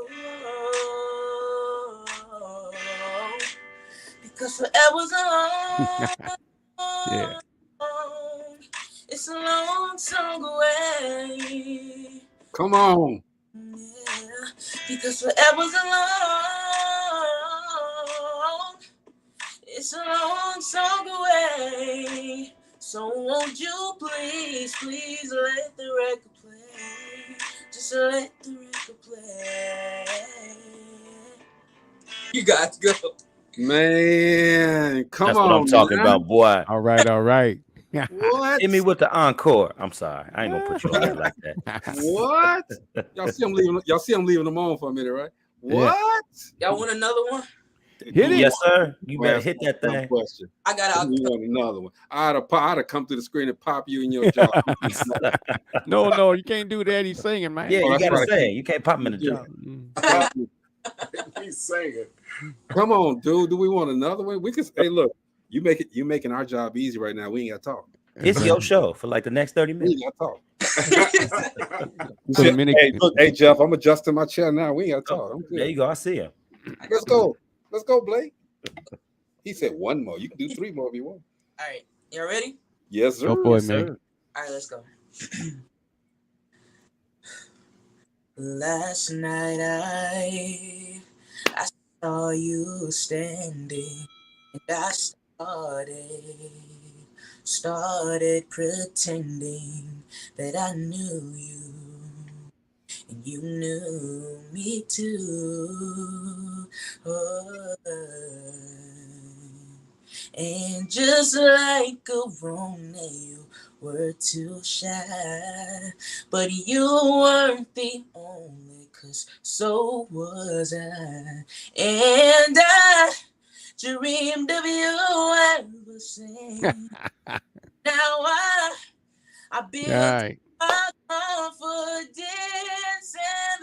Because forever's alone. Yeah. It's a long song away. Come on. Yeah, because forever's alone. It's a long song away. So won't you please let the record play. Just let the record play. You guys go. Man, come on. That's what I'm talking about, boy. All right. What? Hit me with the encore. I'm sorry. I ain't gonna put you on there like that. What? Y'all see I'm leaving them on for a minute, right? What? Y'all want another one? Hit it. Yes, sir. You better hit that thing. Question. I got You want another one? I'd have come through the screen and pop you in your jaw. No, you can't do that. He's singing, man. Yeah, you gotta right. sing. You can't pop him in the jaw. He's singing. Come on, dude. Do we want another one? We can. Hey, look. You making our job easy right now. We ain't gotta talk. It's your show for like the next 30 We minutes. ain't gotta talk. Hey, Jeff. I'm adjusting my chair now. We ain't gotta talk. There you go. I see him. Let's go. Let's go, Blake. He said one more. You can do 3 more if you want. All right. Y'all ready? Yes, sir. Go for it, Yes, man. sir. All right, let's go. Last night I saw you standing and I started pretending that I knew you. and you knew me too. Oh. And just like a Romeo, you were too shy, but you weren't the only, 'cause so was I. And I dreamed of you ever since. Now I built Right. my confidence, and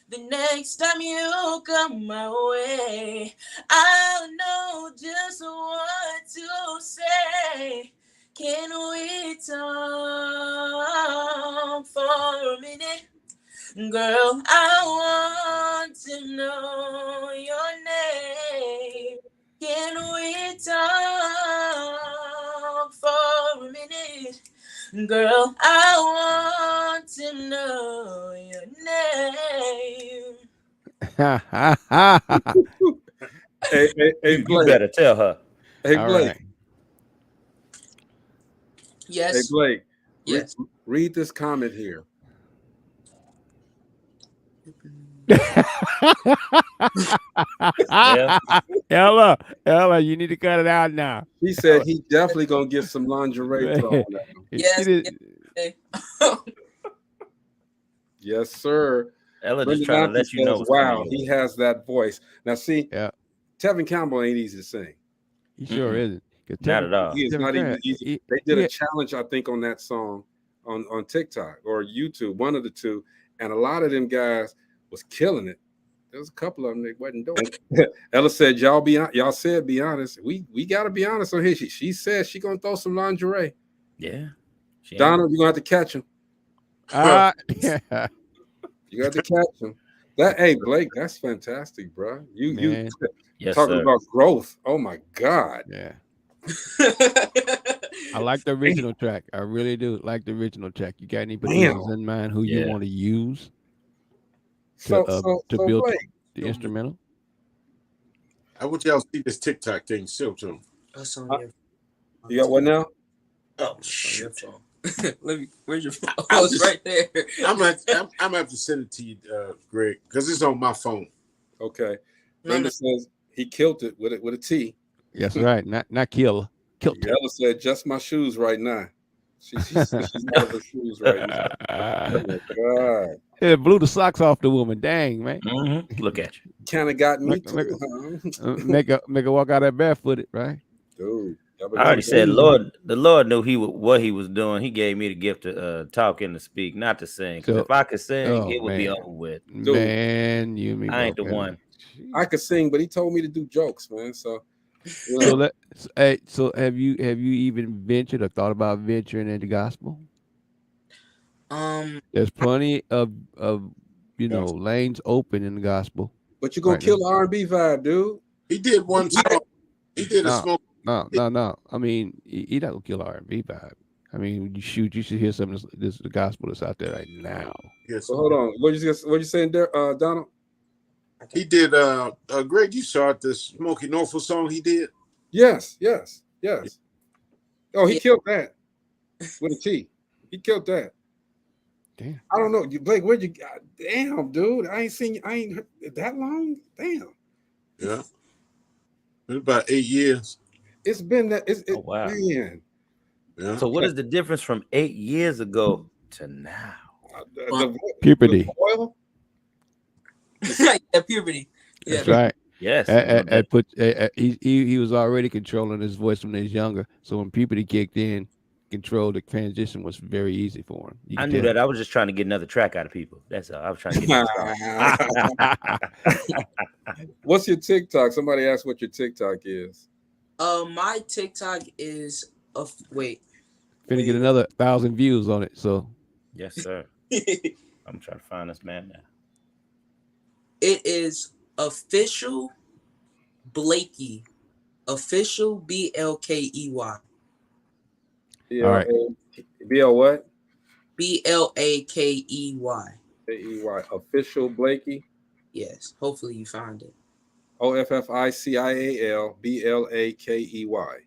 the next time you come my way, I'll know just what to say. Can we talk for a minute? Girl, I want to know your name. Can we talk for a minute? Girl, I want to know your name. Hey, You Blake. better tell her. Hey, All Blake. right. Yes. Hey, Blake. Yes. Read this comment here. Ella, you need to cut it out now. He said he definitely gonna get some lingerie thrown at him. Yes. Yes. Yes, sir. Ella just Brenda trying to Matthews let you know says, what's coming wow, your he way. has that voice. Now, see, Yeah, Tevin Campbell ain't easy to sing. he sure isn't. 'Cause Not at all. He is Tevin not even Grant, easy. They did a challenge, I think, on that song on TikTok or YouTube, one of the two, and a lot of them guys was killing it. There was a couple of them that wasn't doing it. Ella said, y'all said be honest. We gotta be honest on here. She said she gonna throw some lingerie. Yeah. Donald, you're gonna have to catch him. Yeah. You got to catch him. Hey, Blake, that's fantastic, bro. You Yes, talking sir. about growth. Oh my God. Yeah. I like the original track. I really do like the original track. You got any producers in mind who you want to use to build Blake, the instrumental? I want y'all to see this TikTok thing still too. That's on your You got what now? Oh, shoot. Let me. Where's your phone? Oh, it's right there. I'm gonna have to send it to you, Greg, because it's on my phone. Okay. Brenda says he killed it with a T. That's right. Not kill. Killed it. Ella said, just my shoes right now. She's out of her shoes right now. Oh my God. It blew the socks off the woman. Dang, man. Look at you. Kind of got me Make too. make her walk out there barefooted, right? Dude. I already said, the Lord knew what he was doing. He gave me the gift to talk and to speak, not to sing. Because if I could sing, it would be over with. Man, you mean I ain't the one. I could sing, but he told me to do jokes, man. So, you know. So have you even ventured or thought about venturing into gospel? There's plenty of lanes open in the gospel. But you're gonna kill the R&B vibe, dude. He did one song. He did a smoke. No. I mean, he not gonna kill the R&B vibe. I mean, you should hear some of this the gospel that's out there right now. Yes. So hold on. What you saying there, Donald? He did. Greg, you saw the Smokey Norfolk song he did. Yes. Oh, he killed that with a T. He killed that. Damn. I don't know, Blake. Where'd you? Damn, dude. I ain't heard that long. Damn. Yeah. It's about 8 years. It's been that. Oh, wow. Man. Yeah. So what is the difference from 8 years ago to now? Puberty. The oil? Yeah, puberty. Yeah. That's right. Yes. He was already controlling his voice when he was younger. So when puberty kicked in, control the transition was very easy for him. I knew that. I was just trying to get another track out of people. That's all. I was trying to get What's your TikTok? Somebody asked what your TikTok is. My TikTok is Finna get another 1,000 views on it. So yes, sir. I'm trying to find this man now. It is official Blakey. Official BLKEY. All right. BL what? BLAKEY. KEY. Official Blakey. Yes. Hopefully you find it. OFFICIAL BLAKEY.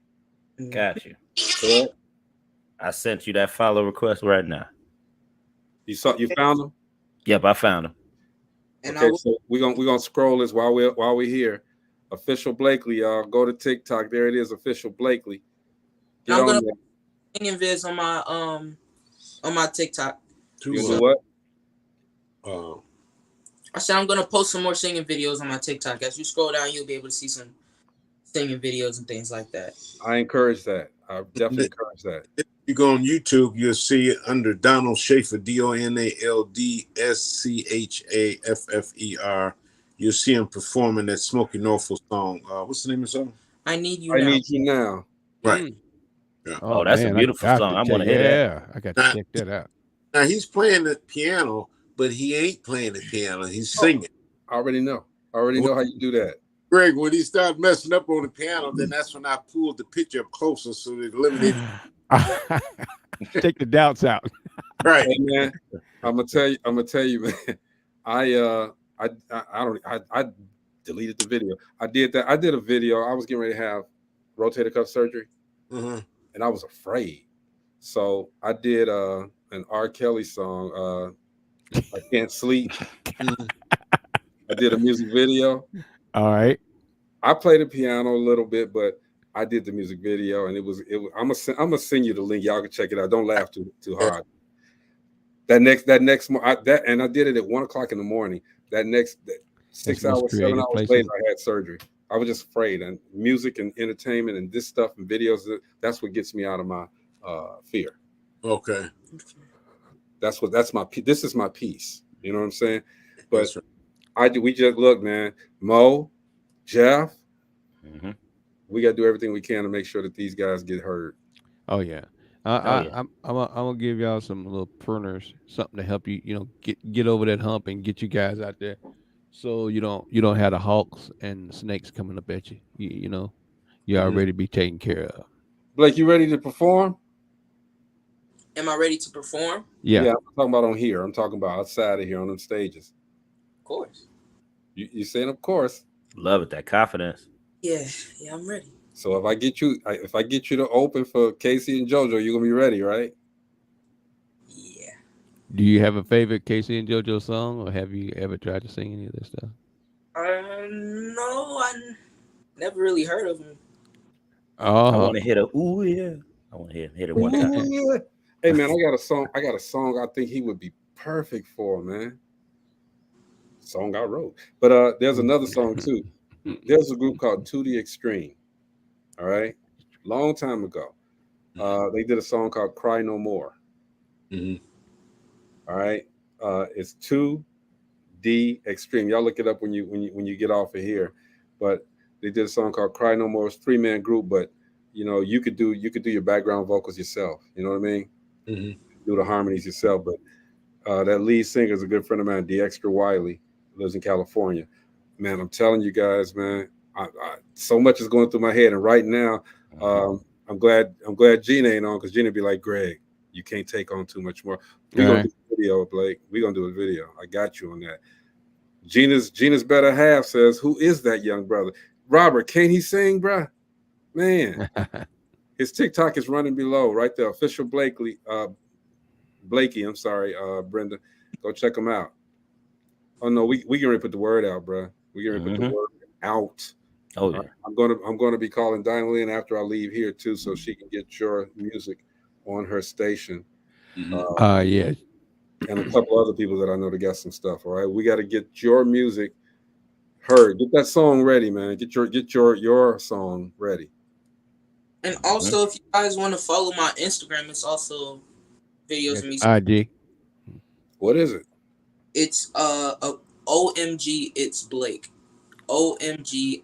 Got you. Correct? I sent you that follow request right now. You found them? Yep, I found him. And Okay, so we're gonna scroll this while we're here. Official Blakely, y'all. Go to TikTok. There it is, Official Blakely. Get I'm on gonna there. put singing vids on my TikTok. You do what? I said I'm gonna post some more singing videos on my TikTok. As you scroll down, you'll be able to see some singing videos and things like that. I encourage that. I definitely encourage that. If you go on YouTube, you'll see it under Donald Schaffer, DonaldSchaffer. You'll see him performing that Smokey Norfolk song. What's the name of the song? I Need You I Now. Need You Now. Right. Yeah. Oh, that's a beautiful song. I'm gonna hear that. I got to check that out. Now he's playing the piano, but he ain't playing the piano. He's singing. I already know. I already know how you do that. Greg, when he started messing up on the piano, then that's when I pulled the picture up closer so it eliminated. Take the doubts out. Right, hey, man. I'm gonna tell you, man. I deleted the video. I did that. I did a video. I was getting ready to have rotator cuff surgery, and I was afraid. So I did an R. Kelly song. I Can't Sleep. I did a music video. All right. I played the piano a little bit, but I did the music video, and it was. I'm gonna send you the link. Y'all can check it out. Don't laugh too hard. I did it at 1:00 in the morning. That next 6 hours, 7 hours later, I had surgery. I was just afraid. And music and entertainment and this stuff and videos, that's what gets me out of my fear. Okay. This is my piece. You know what I'm saying? But we just look, man. Mo, Jeff, we got to do everything we can to make sure that these guys get heard. Oh yeah. I'm gonna give y'all some little pruners, something to help you, get over that hump and get you guys out there, so you don't have the hawks and snakes coming up at you. You already be taken care of. Blake, you ready to perform? Am I ready to perform? Yeah. I'm talking about on here. I'm talking about outside of here on them stages. Of course. You saying of course? Love it. That confidence. Yeah, I'm ready. So if I get you to open for Casey and JoJo, you're gonna be ready, right? Yeah. Do you have a favorite Casey and JoJo song, or have you ever tried to sing any of this stuff? No, I never really heard of them. Oh, I want to hit a ooh yeah. I want to hit it one time. Yeah. Hey man, I got a song I think he would be perfect for, man. Song I wrote. But there's another song too. There's a group called To The Extreme. All right, long time ago, they did a song called "Cry No More." All right, it's 2D Extreme. Y'all look it up when you get off of here. But they did a song called "Cry No More." It's a 3-man group, but you could do your background vocals yourself. You know what I mean? Do the harmonies yourself. But that lead singer is a good friend of mine, Dexter Wiley, lives in California. Man, I'm telling you guys, man. So much is going through my head, and right now, I'm glad Gina ain't on, because Gina be like, Greg, you can't take on too much more. We're gonna do a video, Blake. We're gonna do a video. I got you on that. Gina's better half says, "Who is that young brother?" Robert, can't he sing, bruh? Man, his TikTok is running below right there. Official Blakey. I'm sorry, Brenda. Go check him out. Oh no, we can already put the word out, bruh. We can already put the word out. Oh yeah. I'm gonna be calling Dinah Lynn after I leave here too, so she can get your music on her station. Yeah. And a couple other people that I know that got some stuff. All right, we got to get your music heard. Get that song ready, man. Get your song ready. And also, if you guys want to follow my Instagram, it's also videos of me. IG. What is it? It's OMG. It's Blake. OMGITSBLAKEE.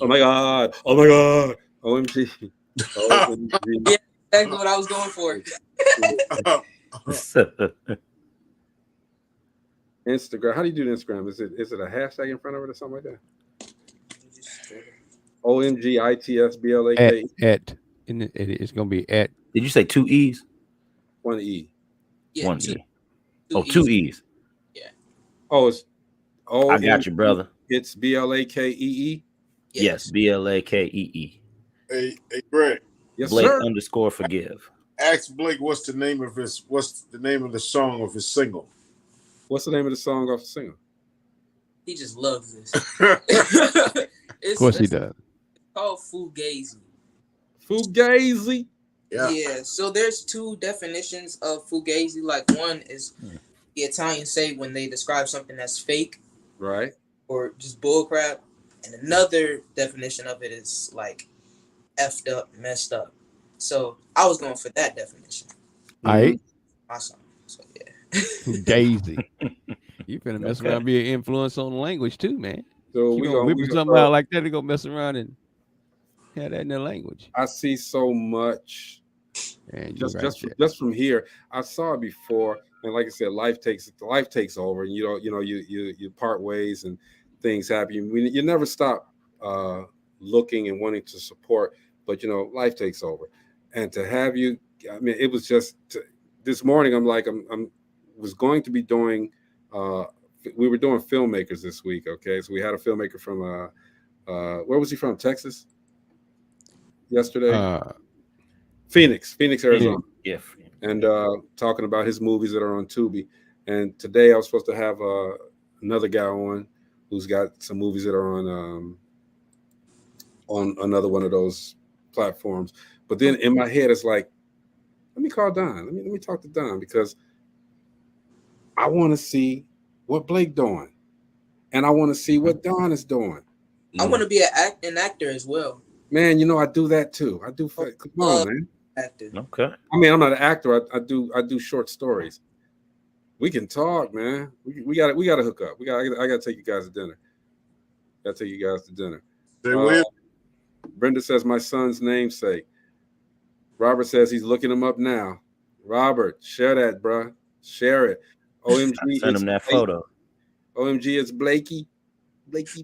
Oh my god! Oh my god! OMG! OMG. Yeah, exactly what I was going for. Instagram. How do you do the Instagram? Is it a hashtag in front of it or something like that? OMGITSBLAKEE. It's gonna be at. Did you say 2 E's? 1 E. Yeah, 1 E. Oh, 2 E's. Yeah. Oh, it's. Oh, I got you, brother. It's BLAKEE. Yes, BLAKEE. Hey, Greg. Yes, Blake sir. _ forgive. ask Blake what's the name of the song of his single. What's the name of the song off the single? He just loves this. Of course he does. It's called Fugazi. Fugazi. Yeah. So there's two definitions of Fugazi. Like one is the Italians say when they describe something that's fake, right, or just bullcrap, and another definition of it is like effed up, messed up. So I was going for that definition. Right. Awesome. So yeah. Fugazi. You finna mess around, be an influence on language too, man. So you gonna whip something out like that to go mess around and have that in their language. I see so much. And just from here, I saw it before, and like I said, life takes over, and you part ways, and things happen. You never stop looking and wanting to support, but life takes over, and to have you, I mean, it was just this morning. I'm like, was going to be doing. We were doing filmmakers this week. Okay, so we had a filmmaker from where was he from? Texas. Yesterday. Phoenix, Arizona. Yeah. And talking about his movies that are on Tubi. And today I was supposed to have another guy on who's got some movies that are on another one of those platforms. But then in my head, it's like, let me call Don. Let me talk to Don, because I want to see what Blake doing, and I want to see what Don is doing. I want to be an actor as well. Man, I do that too. I do. Come on, man. Actor. Okay. I mean, I'm not an actor. I do short stories. We can talk, man. We got to hook up. I got to take you guys to dinner. Brenda says my son's namesake. Robert says he's looking him up now. Robert, share that, bro. Share it. OMG, send him that photo. OMG, it's Blakey. Blakey.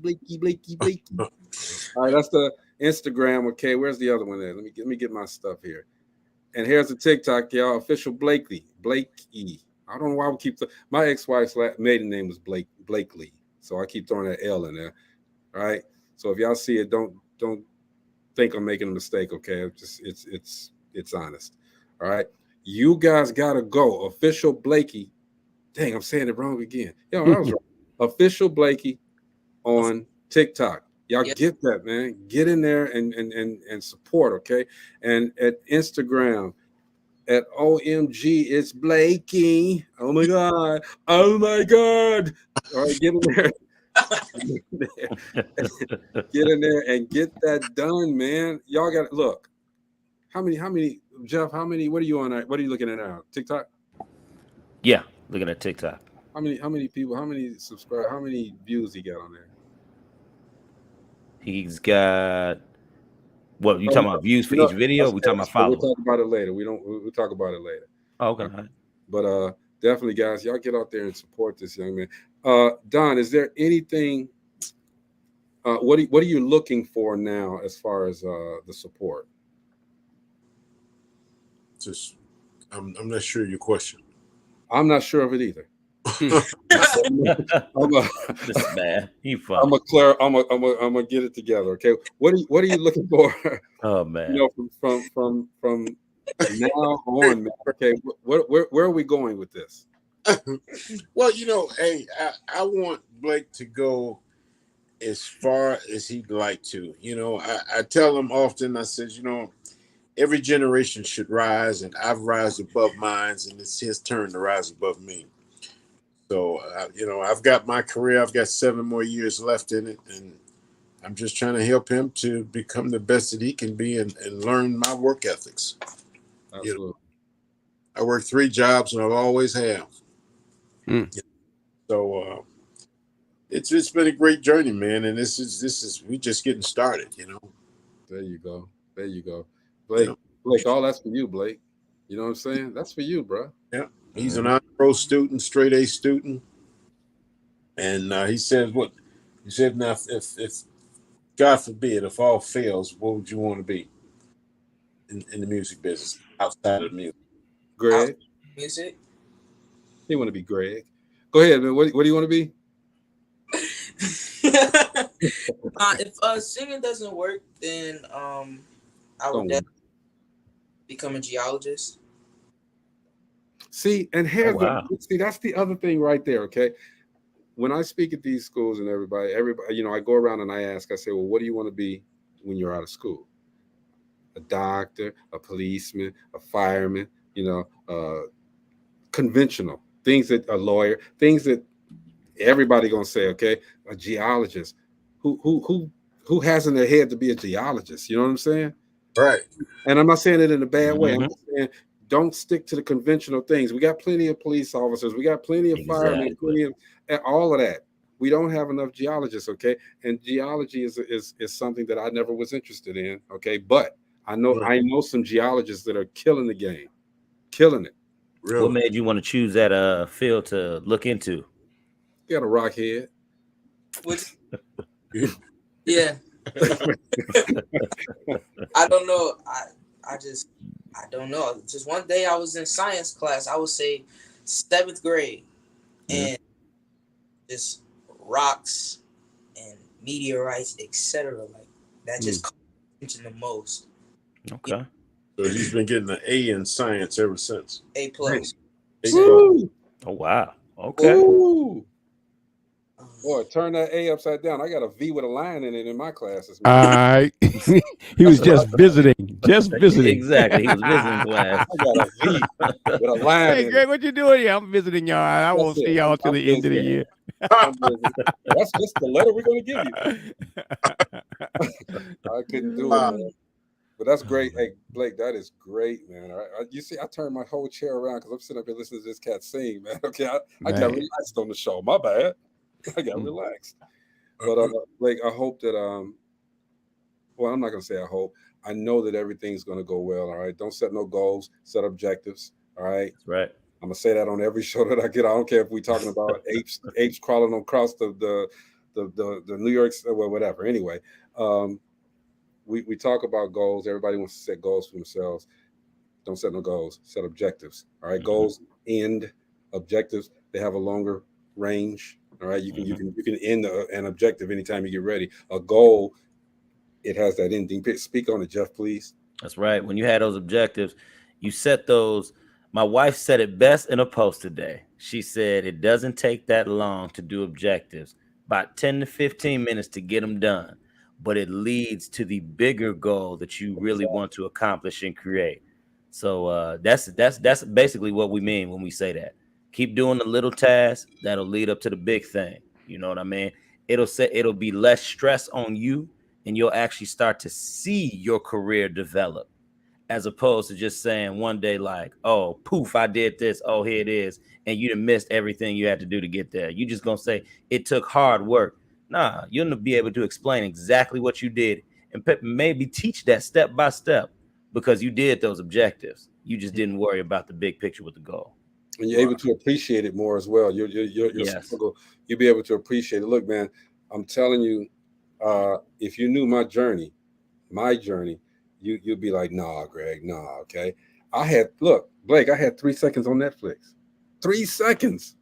All right, that's the Instagram. Okay, where's the other one there? Let me get my stuff here. And here's the TikTok, y'all. Official Blakey. I don't know why we keep my ex-wife's maiden name was Blakely, so I keep throwing that L in there. All right. So if y'all see it, don't think I'm making a mistake. Okay, it's honest. All right. You guys gotta go. Official Blakey. Dang, I'm saying it wrong again. Yo, I was wrong. Official Blakey on TikTok. Y'all get that, man. Get in there and support, okay? And at Instagram, at OMG, it's Blakey. Oh my God. All right, get in there. Get in there and get that done, man. Y'all got look. How many, Jeff? What are you on? What are you looking at now? TikTok? Yeah, looking at TikTok. How many people? How many subscribe? How many views he got on there? He's got what? You talking about views for each video? We talking about followers? We'll talk about it later. We'll talk about it later. Oh, okay. But definitely, guys, y'all get out there and support this young man. Don, is there anything? What are you looking for now as far as the support? I'm not sure your question. I'm not sure of it either. This is bad. I'm gonna get it together. Okay. What are you looking for? Oh man. From now on, man. Okay. Where are we going with this? Well, hey, I want Blake to go as far as he'd like to. I tell him often. I said, every generation should rise, and I've risen above mine, and it's his turn to rise above me. So, I've got my career. I've got 7 more years left in it, and I'm just trying to help him to become the best that he can be and learn my work ethics. Absolutely. I work 3 jobs, and I've always have. So, it's been a great journey, man, and this is we just getting started. There you go. Blake, all that's for you, Blake. You know what I'm saying? That's for you, bro. Yeah. He's an honor roll student, straight A student. And he said, now, if God forbid, if all fails, what would you want to be in the music business, outside of music? Greg? Music? He want to be Greg. Go ahead, man. What do you want to be? If singing doesn't work, then I would definitely become a geologist. See, and here's wow. see, that's the other thing right there. Okay. When I speak at these schools and everybody, you know, I go around and I ask, I say, well, what do you want to be when you're out of school? A doctor, a policeman, a fireman, you know, conventional things, that a lawyer, things that everybody gonna say, okay, a geologist. Who has in their head to be a geologist? You know what I'm saying? Right. And I'm not saying it in a bad way. I'm Mhm. just saying don't stick to the conventional things. We got plenty of police officers, we got plenty of firemen, Exactly. plenty of and all of that. We don't have enough geologists, okay? And geology is something that I never was interested in, okay? But I know some geologists that are killing the game, killing it. What Really? made you want to choose that field to look into? Got a rock head. Which, yeah. I don't know. I don't know. Just one day I was in science class. I would say 7th grade, and just rocks and meteorites, etc. Like that just caught my attention the most. Okay. So he's been getting an A in science ever since. A plus. A+. Woo! Oh wow. Okay. Ooh. Boy, turn that A upside down. I got a V with a line in it in my classes. All right. He was just visiting. Just visiting. Exactly. He was visiting class. I got a V with a line Hey, in Greg, it. what you doing here? I'm visiting y'all. I won't That's see it. y'all till I'm the end of the visiting. year. I'm visiting. That's just the letter we're going to give you. I couldn't do it, man. But that's great. Hey, Blake, that is great, man. You see, I turned my whole chair around because I'm sitting up here listening to this cat sing, man. Okay, I got relaxed on the show. My bad. I got relaxed. But Blake, I hope that well, I'm not gonna say I hope. I know that everything's gonna go well. All right. Don't set no goals, set objectives. All right. That's right. I'm gonna say that on every show that I get. I don't care if we're talking about apes crawling across the New York, well, whatever. Anyway, we talk about goals. Everybody wants to set goals for themselves. Don't set no goals. Set objectives. All right. Goals end. Objectives, they have a longer range. All right. You can end an objective anytime you get ready. A goal, it has that ending. Speak on it, Jeff, please. That's right. When you had those objectives, you set those. My wife said it best in a post today. She said it doesn't take that long to do objectives, about 10 to 15 minutes to get them done, but it leads to the bigger goal that you really want to accomplish and create. So that's basically what we mean when we say that. Keep doing the little tasks that'll lead up to the big thing. You know what I mean? It'll be less stress on you, and you'll actually start to see your career develop, as opposed to just saying one day like, oh, poof, I did this. Oh, here it is. And you done missed everything you had to do to get there. You just gonna say it took hard work. Nah, you'll be able to explain exactly what you did and maybe teach that step by step because you did those objectives. You just didn't worry about the big picture with the goal. And you're able to appreciate it more as well. Your struggle, you'll be able to appreciate it. Look, man, I'm telling you, if you knew my journey, you'd be like, nah, Greg, nah, okay. Blake, I had 3 seconds on Netflix. 3 seconds.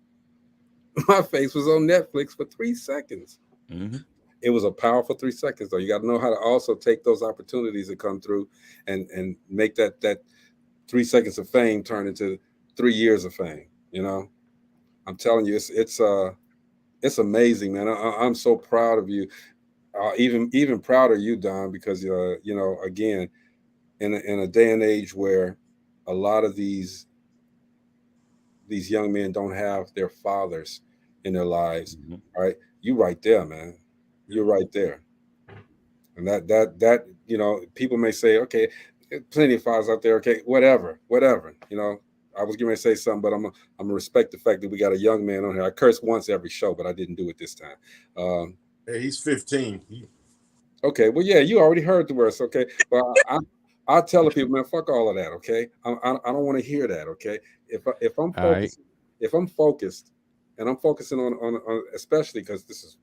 My face was on Netflix for 3 seconds. It was a powerful 3 seconds, though. You got to know how to also take those opportunities that come through and make that 3 seconds of fame turn into 3 years of fame. You know, I'm telling you, it's amazing, man. I'm so proud of you. Even prouder of you, Don, because you know, again, in a day and age where a lot of these young men don't have their fathers in their lives, all right? You right there, man. You're right there. And that you know, people may say, okay, plenty of fathers out there, okay, whatever. You know, I was going to say something, but I'm gonna respect the fact that we got a young man on here. I curse once every show, but I didn't do it this time. Hey, he's 15. Okay, well, yeah, you already heard the words. Okay, well, I tell the people, man, fuck all of that. Okay, I don't want to hear that. Okay, if I'm focused, and I'm focusing on especially because this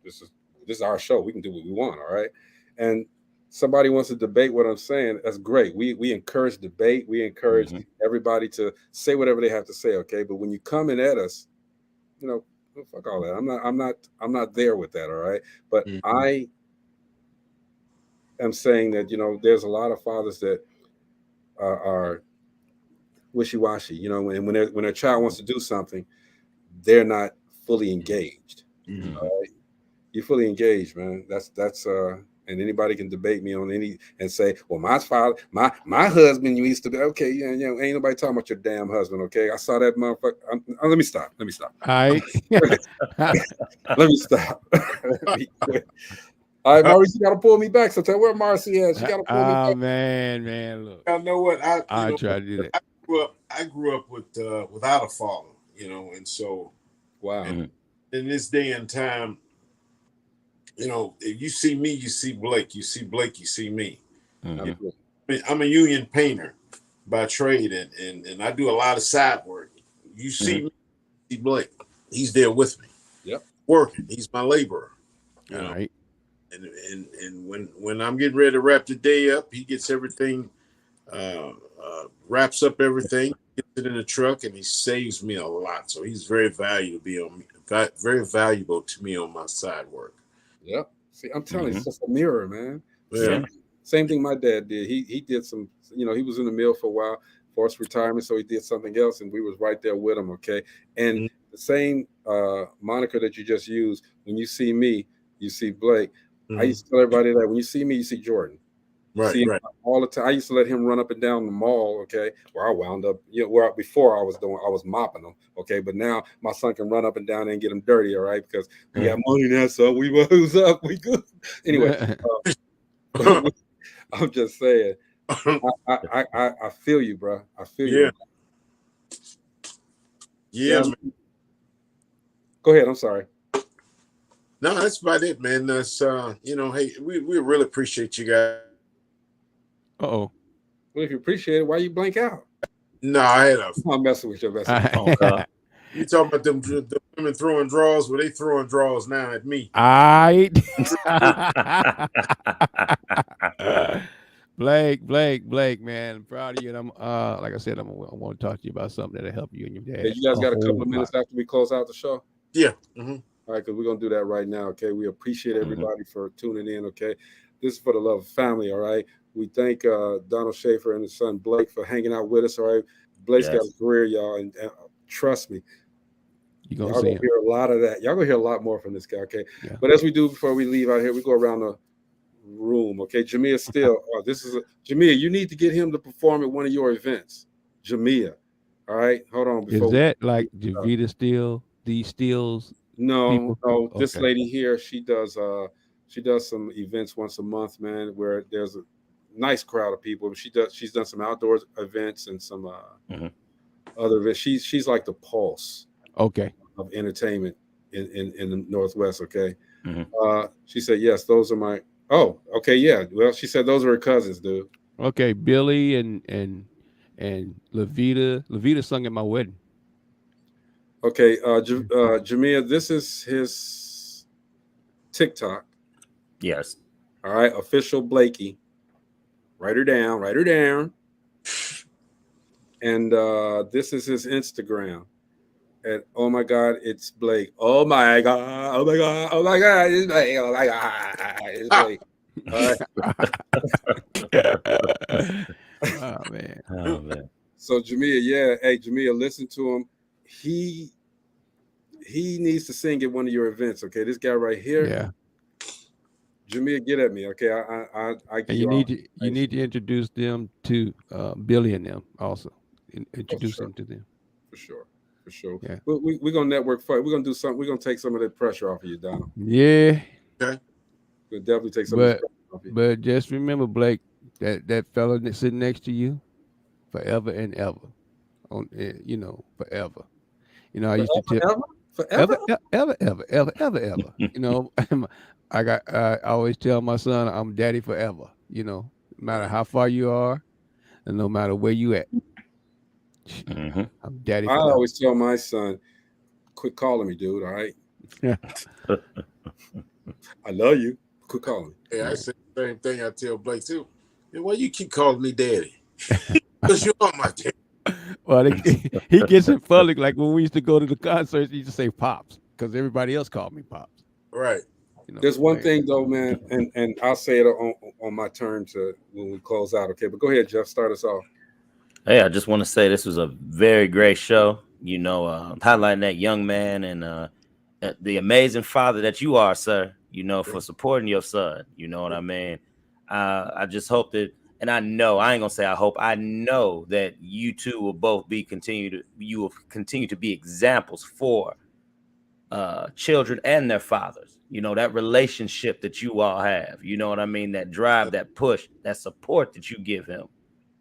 is our show, we can do what we want. All right, and somebody wants to debate what I'm saying, that's great. We encourage debate. We encourage everybody to say whatever they have to say. Okay, but when you come in at us, you know, fuck all that. I'm not there with that. All right, but I am saying that, you know, there's a lot of fathers that are wishy-washy. You know, and when their child wants to do something, they're not fully engaged. Mhm. All right? You're fully engaged, man. That's and anybody can debate me on any and say, well, my father, my husband used to be okay. Yeah, ain't nobody talking about your damn husband. Okay, I saw that motherfucker. Let me stop. All right. Let me stop. All right, Maurice, you gotta pull me back. So tell where Marcy at. She gotta pull me back. Man, look. I know what I try to do that. I grew up with without a father, you know, and so wow. In this day and time, you know, if you see me, you see Blake. You see Blake, you see me. I'm a union painter by trade, and I do a lot of side work. You see me, you see Blake. He's there with me. Yep. Working. He's my laborer. You know? Right. And when I'm getting ready to wrap the day up, he gets everything, wraps up everything, gets it in the truck, and he saves me a lot. So he's very very valuable to me on my side work. Yep. See, I'm telling you, it's just a mirror, man. Yeah. Same thing my dad did. He did some, you know, he was in the mill for a while, forced retirement, so he did something else, and we was right there with him, okay? And the same moniker that you just used, when you see me, you see Blake. I used to tell everybody that when you see me, you see Jordan. Right. All the time. I used to let him run up and down the mall, okay, where I wound up, you know, where before I was mopping them, okay, but now my son can run up and down and get them dirty, all right, because we got money now, so who's up, we good. Anyway, I'm just saying, I feel you, bro. I feel you. Yeah. Go ahead. I'm sorry. No, that's about it, man. That's you know, hey, we really appreciate you guys. Well, if you appreciate it, why you blank out? No, I had a. I'm messing with you. You talking about them women throwing draws? Well, they throwing draws now at me. All right. Blake, man, I'm proud of you. And I'm like I said, I want to talk to you about something that'll help you and your dad. Hey, you guys got a couple of minutes after we close out the show? Yeah. All right, because we're gonna do that right now. Okay, we appreciate everybody for tuning in. Okay, this is for the love of family. All right, we thank Donald Schaffer and his son Blake for hanging out with us. All right, Blake's got a career, y'all, and trust me, y'all gonna hear a lot of that. Y'all gonna hear a lot more from this guy. Okay, but as we do before we leave out here, we go around the room. Okay, Jamia Steele. Jamia. You need to get him to perform at one of your events. Jamia. All right, hold on. Is that like Javita Steele? These Steels? No. This lady here, she does some events once a month, man, where there's a nice crowd of people. She's done some outdoor events and some other events. She's like the pulse of entertainment in the Northwest. Okay. She said, yes, those are my well, she said those are her cousins, dude. Okay, Billy and Levita sung at my wedding. Okay, Jamia, this is his TikTok. Yes. All right, official Blakey. Write her down. And this is his Instagram. And oh my God, it's Blake. Oh my God, it's Blake. Oh my God, it's Blake. All right. Oh man. So Jamia, hey Jamia, listen to him. He needs to sing at one of your events. Okay, this guy right here. Yeah. Jamia, get at me. Okay, I and you need to introduce them to Billy and them also. Introduce them to them. For sure. Yeah. We're gonna network for it. We're gonna do something. We're gonna take some of that pressure off of you, Donald. Yeah. Okay. We'll definitely take some of that pressure off of you. But just remember, Blake, that fella that's sitting next to you, forever and ever. Forever. You know, I used to tell forever. Ever. You know, I always tell my son I'm daddy forever, you know, no matter how far you are and no matter where you at. I'm daddy forever. I always tell my son, quit calling me, dude, all right? I love you. Quit calling me. Yeah, I say the same thing I tell Blake too. Yeah, why you keep calling me daddy? Because you are my daddy. Well, he gets in public, like when we used to go to the concerts, he used to say Pops, because everybody else called me Pops. Right. You know, there's one thing though, man, and I'll say it on my turn to when we close out, okay? But go ahead, Jeff, start us off. Hey, I just want to say this was a very great show. Highlighting that young man and the amazing father that you are, sir. For supporting your son. You know what I mean? I just hope that, and I know I ain't gonna say I hope. I know that you two will both you will continue to be examples for children and their fathers. That relationship that you all have. You know what I mean? That drive, that push, that support that you give him.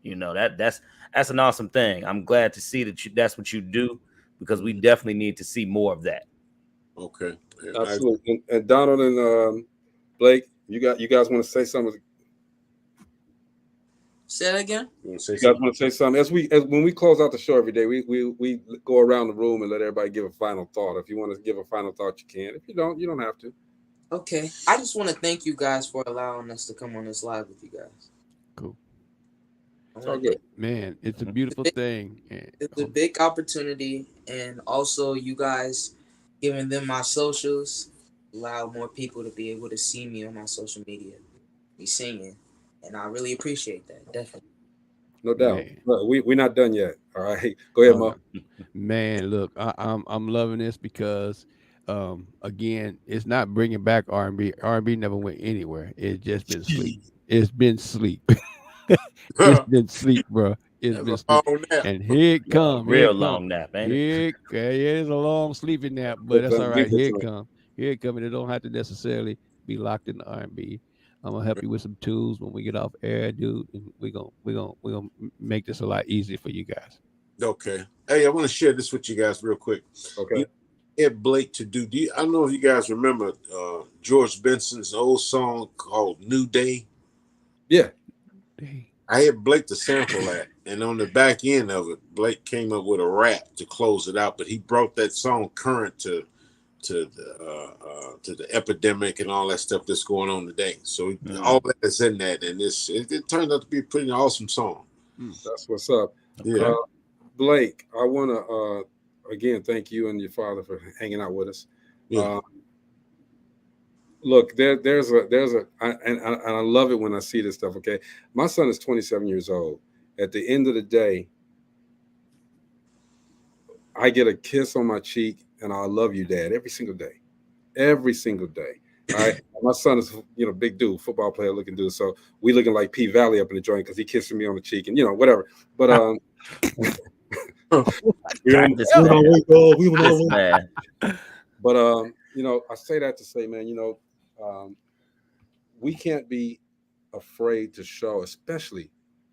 That's an awesome thing. I'm glad to see that's what you do, because we definitely need to see more of that. Okay. Absolutely. And Donald and Blake, you guys want to say something? Say that again. You guys want to say something? As when we close out the show every day, we go around the room and let everybody give a final thought. If you want to give a final thought, you can. If you don't have to. Okay. I just want to thank you guys for allowing us to come on this live with you guys. Cool. It's all good. Man, it's a beautiful thing. It's a big opportunity, and also you guys giving them my socials allow more people to be able to see me on my social media, be singing, and I really appreciate that. Definitely. No doubt. We're not done yet. All right, go ahead, Mo. Man, look, I'm loving this because, again, it's not bringing back R&B. R&B never went anywhere. It's just been sleep. It's been sleep. It's been sleep, bro. It's been sleep. And here it comes. Real long nap, ain't it? It's a long sleeping nap, but that's all right. Here it comes. Here it comes. And it don't have to necessarily be locked in the R&B. I'm gonna help you with some tools when we get off air, dude. And we're gonna make this a lot easier for you guys. Okay. Hey, I want to share this with you guys real quick. Okay. Ed Blake to do. I don't know if you guys remember George Benson's old song called New Day. Yeah. I had Blake to sample that, and on the back end of it, Blake came up with a rap to close it out. But he brought that song current to the epidemic and all that stuff that's going on today. So all that is in that, and it turned out to be a pretty awesome song. That's what's up. Yeah. Blake, I want to again thank you and your father for hanging out with us. Yeah. Look, there's and I love it when I see this stuff. Okay, my son is 27 years old. At the end of the day, I get a kiss on my cheek and I love you, Dad, every single day. Every single day. All right. My son is, big dude, football player looking dude. So we looking like P Valley up in the joint because he kissing me on the cheek and whatever. But I say that to say, man, we can't be afraid to show, especially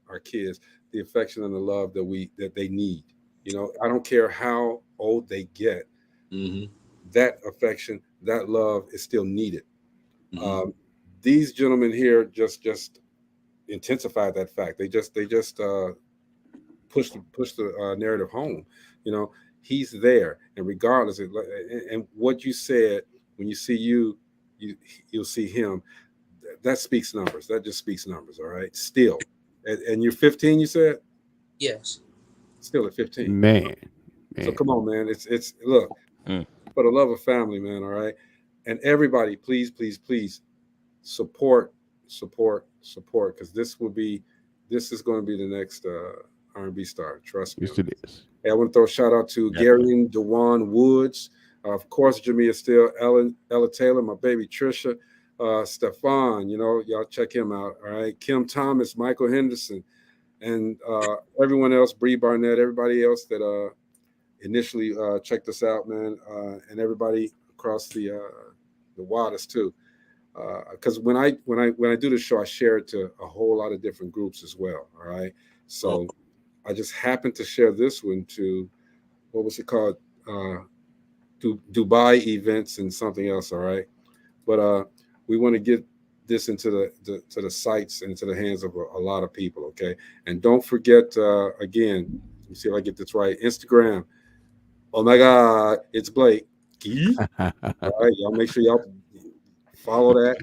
our kids, the affection and the love that they need. I don't care how old they get, that affection, that love is still needed. These gentlemen here just intensified that fact. They just push the narrative home. He's there, and regardless, and what you said, when you see you'll see him. That speaks numbers. That just speaks numbers. All right. Still, and you're 15. You said. Yes. Still at 15. Man. So come on, man. It's look, for the love of family, man. All right. And everybody, please support, because this is going to be the next R&B star. Trust me. Yes, it is. Hey, I want to throw a shout out to Gary and Dewan Woods. Of course, Jamia Steele, Ella Taylor, my baby Trisha, Stefan, y'all check him out. All right. Kim Thomas, Michael Henderson, and everyone else, Bree Barnett, everybody else that initially checked us out, man, and everybody across the waters too. Because when I do the show, I share it to a whole lot of different groups as well. All right. So I just happened to share this one to, what was it called? Dubai events and something else. All right. But we want to get this into the sites and into the hands of a lot of people. Okay. And don't forget, again, let me see if I get this right. Instagram. Oh my God, it's Blake. All right. Y'all make sure y'all follow that.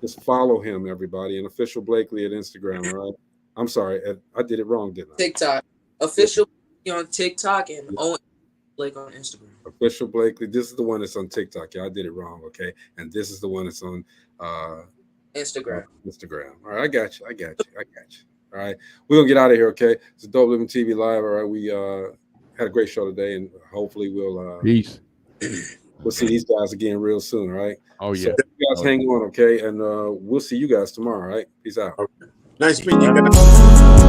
Just follow him, everybody. And Official Blakely at Instagram. All right. I'm sorry. I did it wrong, didn't I? TikTok. Official on TikTok and Owen Blake on Instagram. Official Blakely. This is the one that's on TikTok. Yeah, I did it wrong. Okay. And this is the one that's on Instagram. Instagram. All right. I got you. All right, we're gonna get out of here. Okay, it's Dope Living TV Live. All right, we had a great show today, and hopefully we'll Peace. we'll see these guys again real soon. All right. Oh So yeah. you guys hang on, okay, and we'll see you guys tomorrow. All right. Peace out. Nice meeting you guys.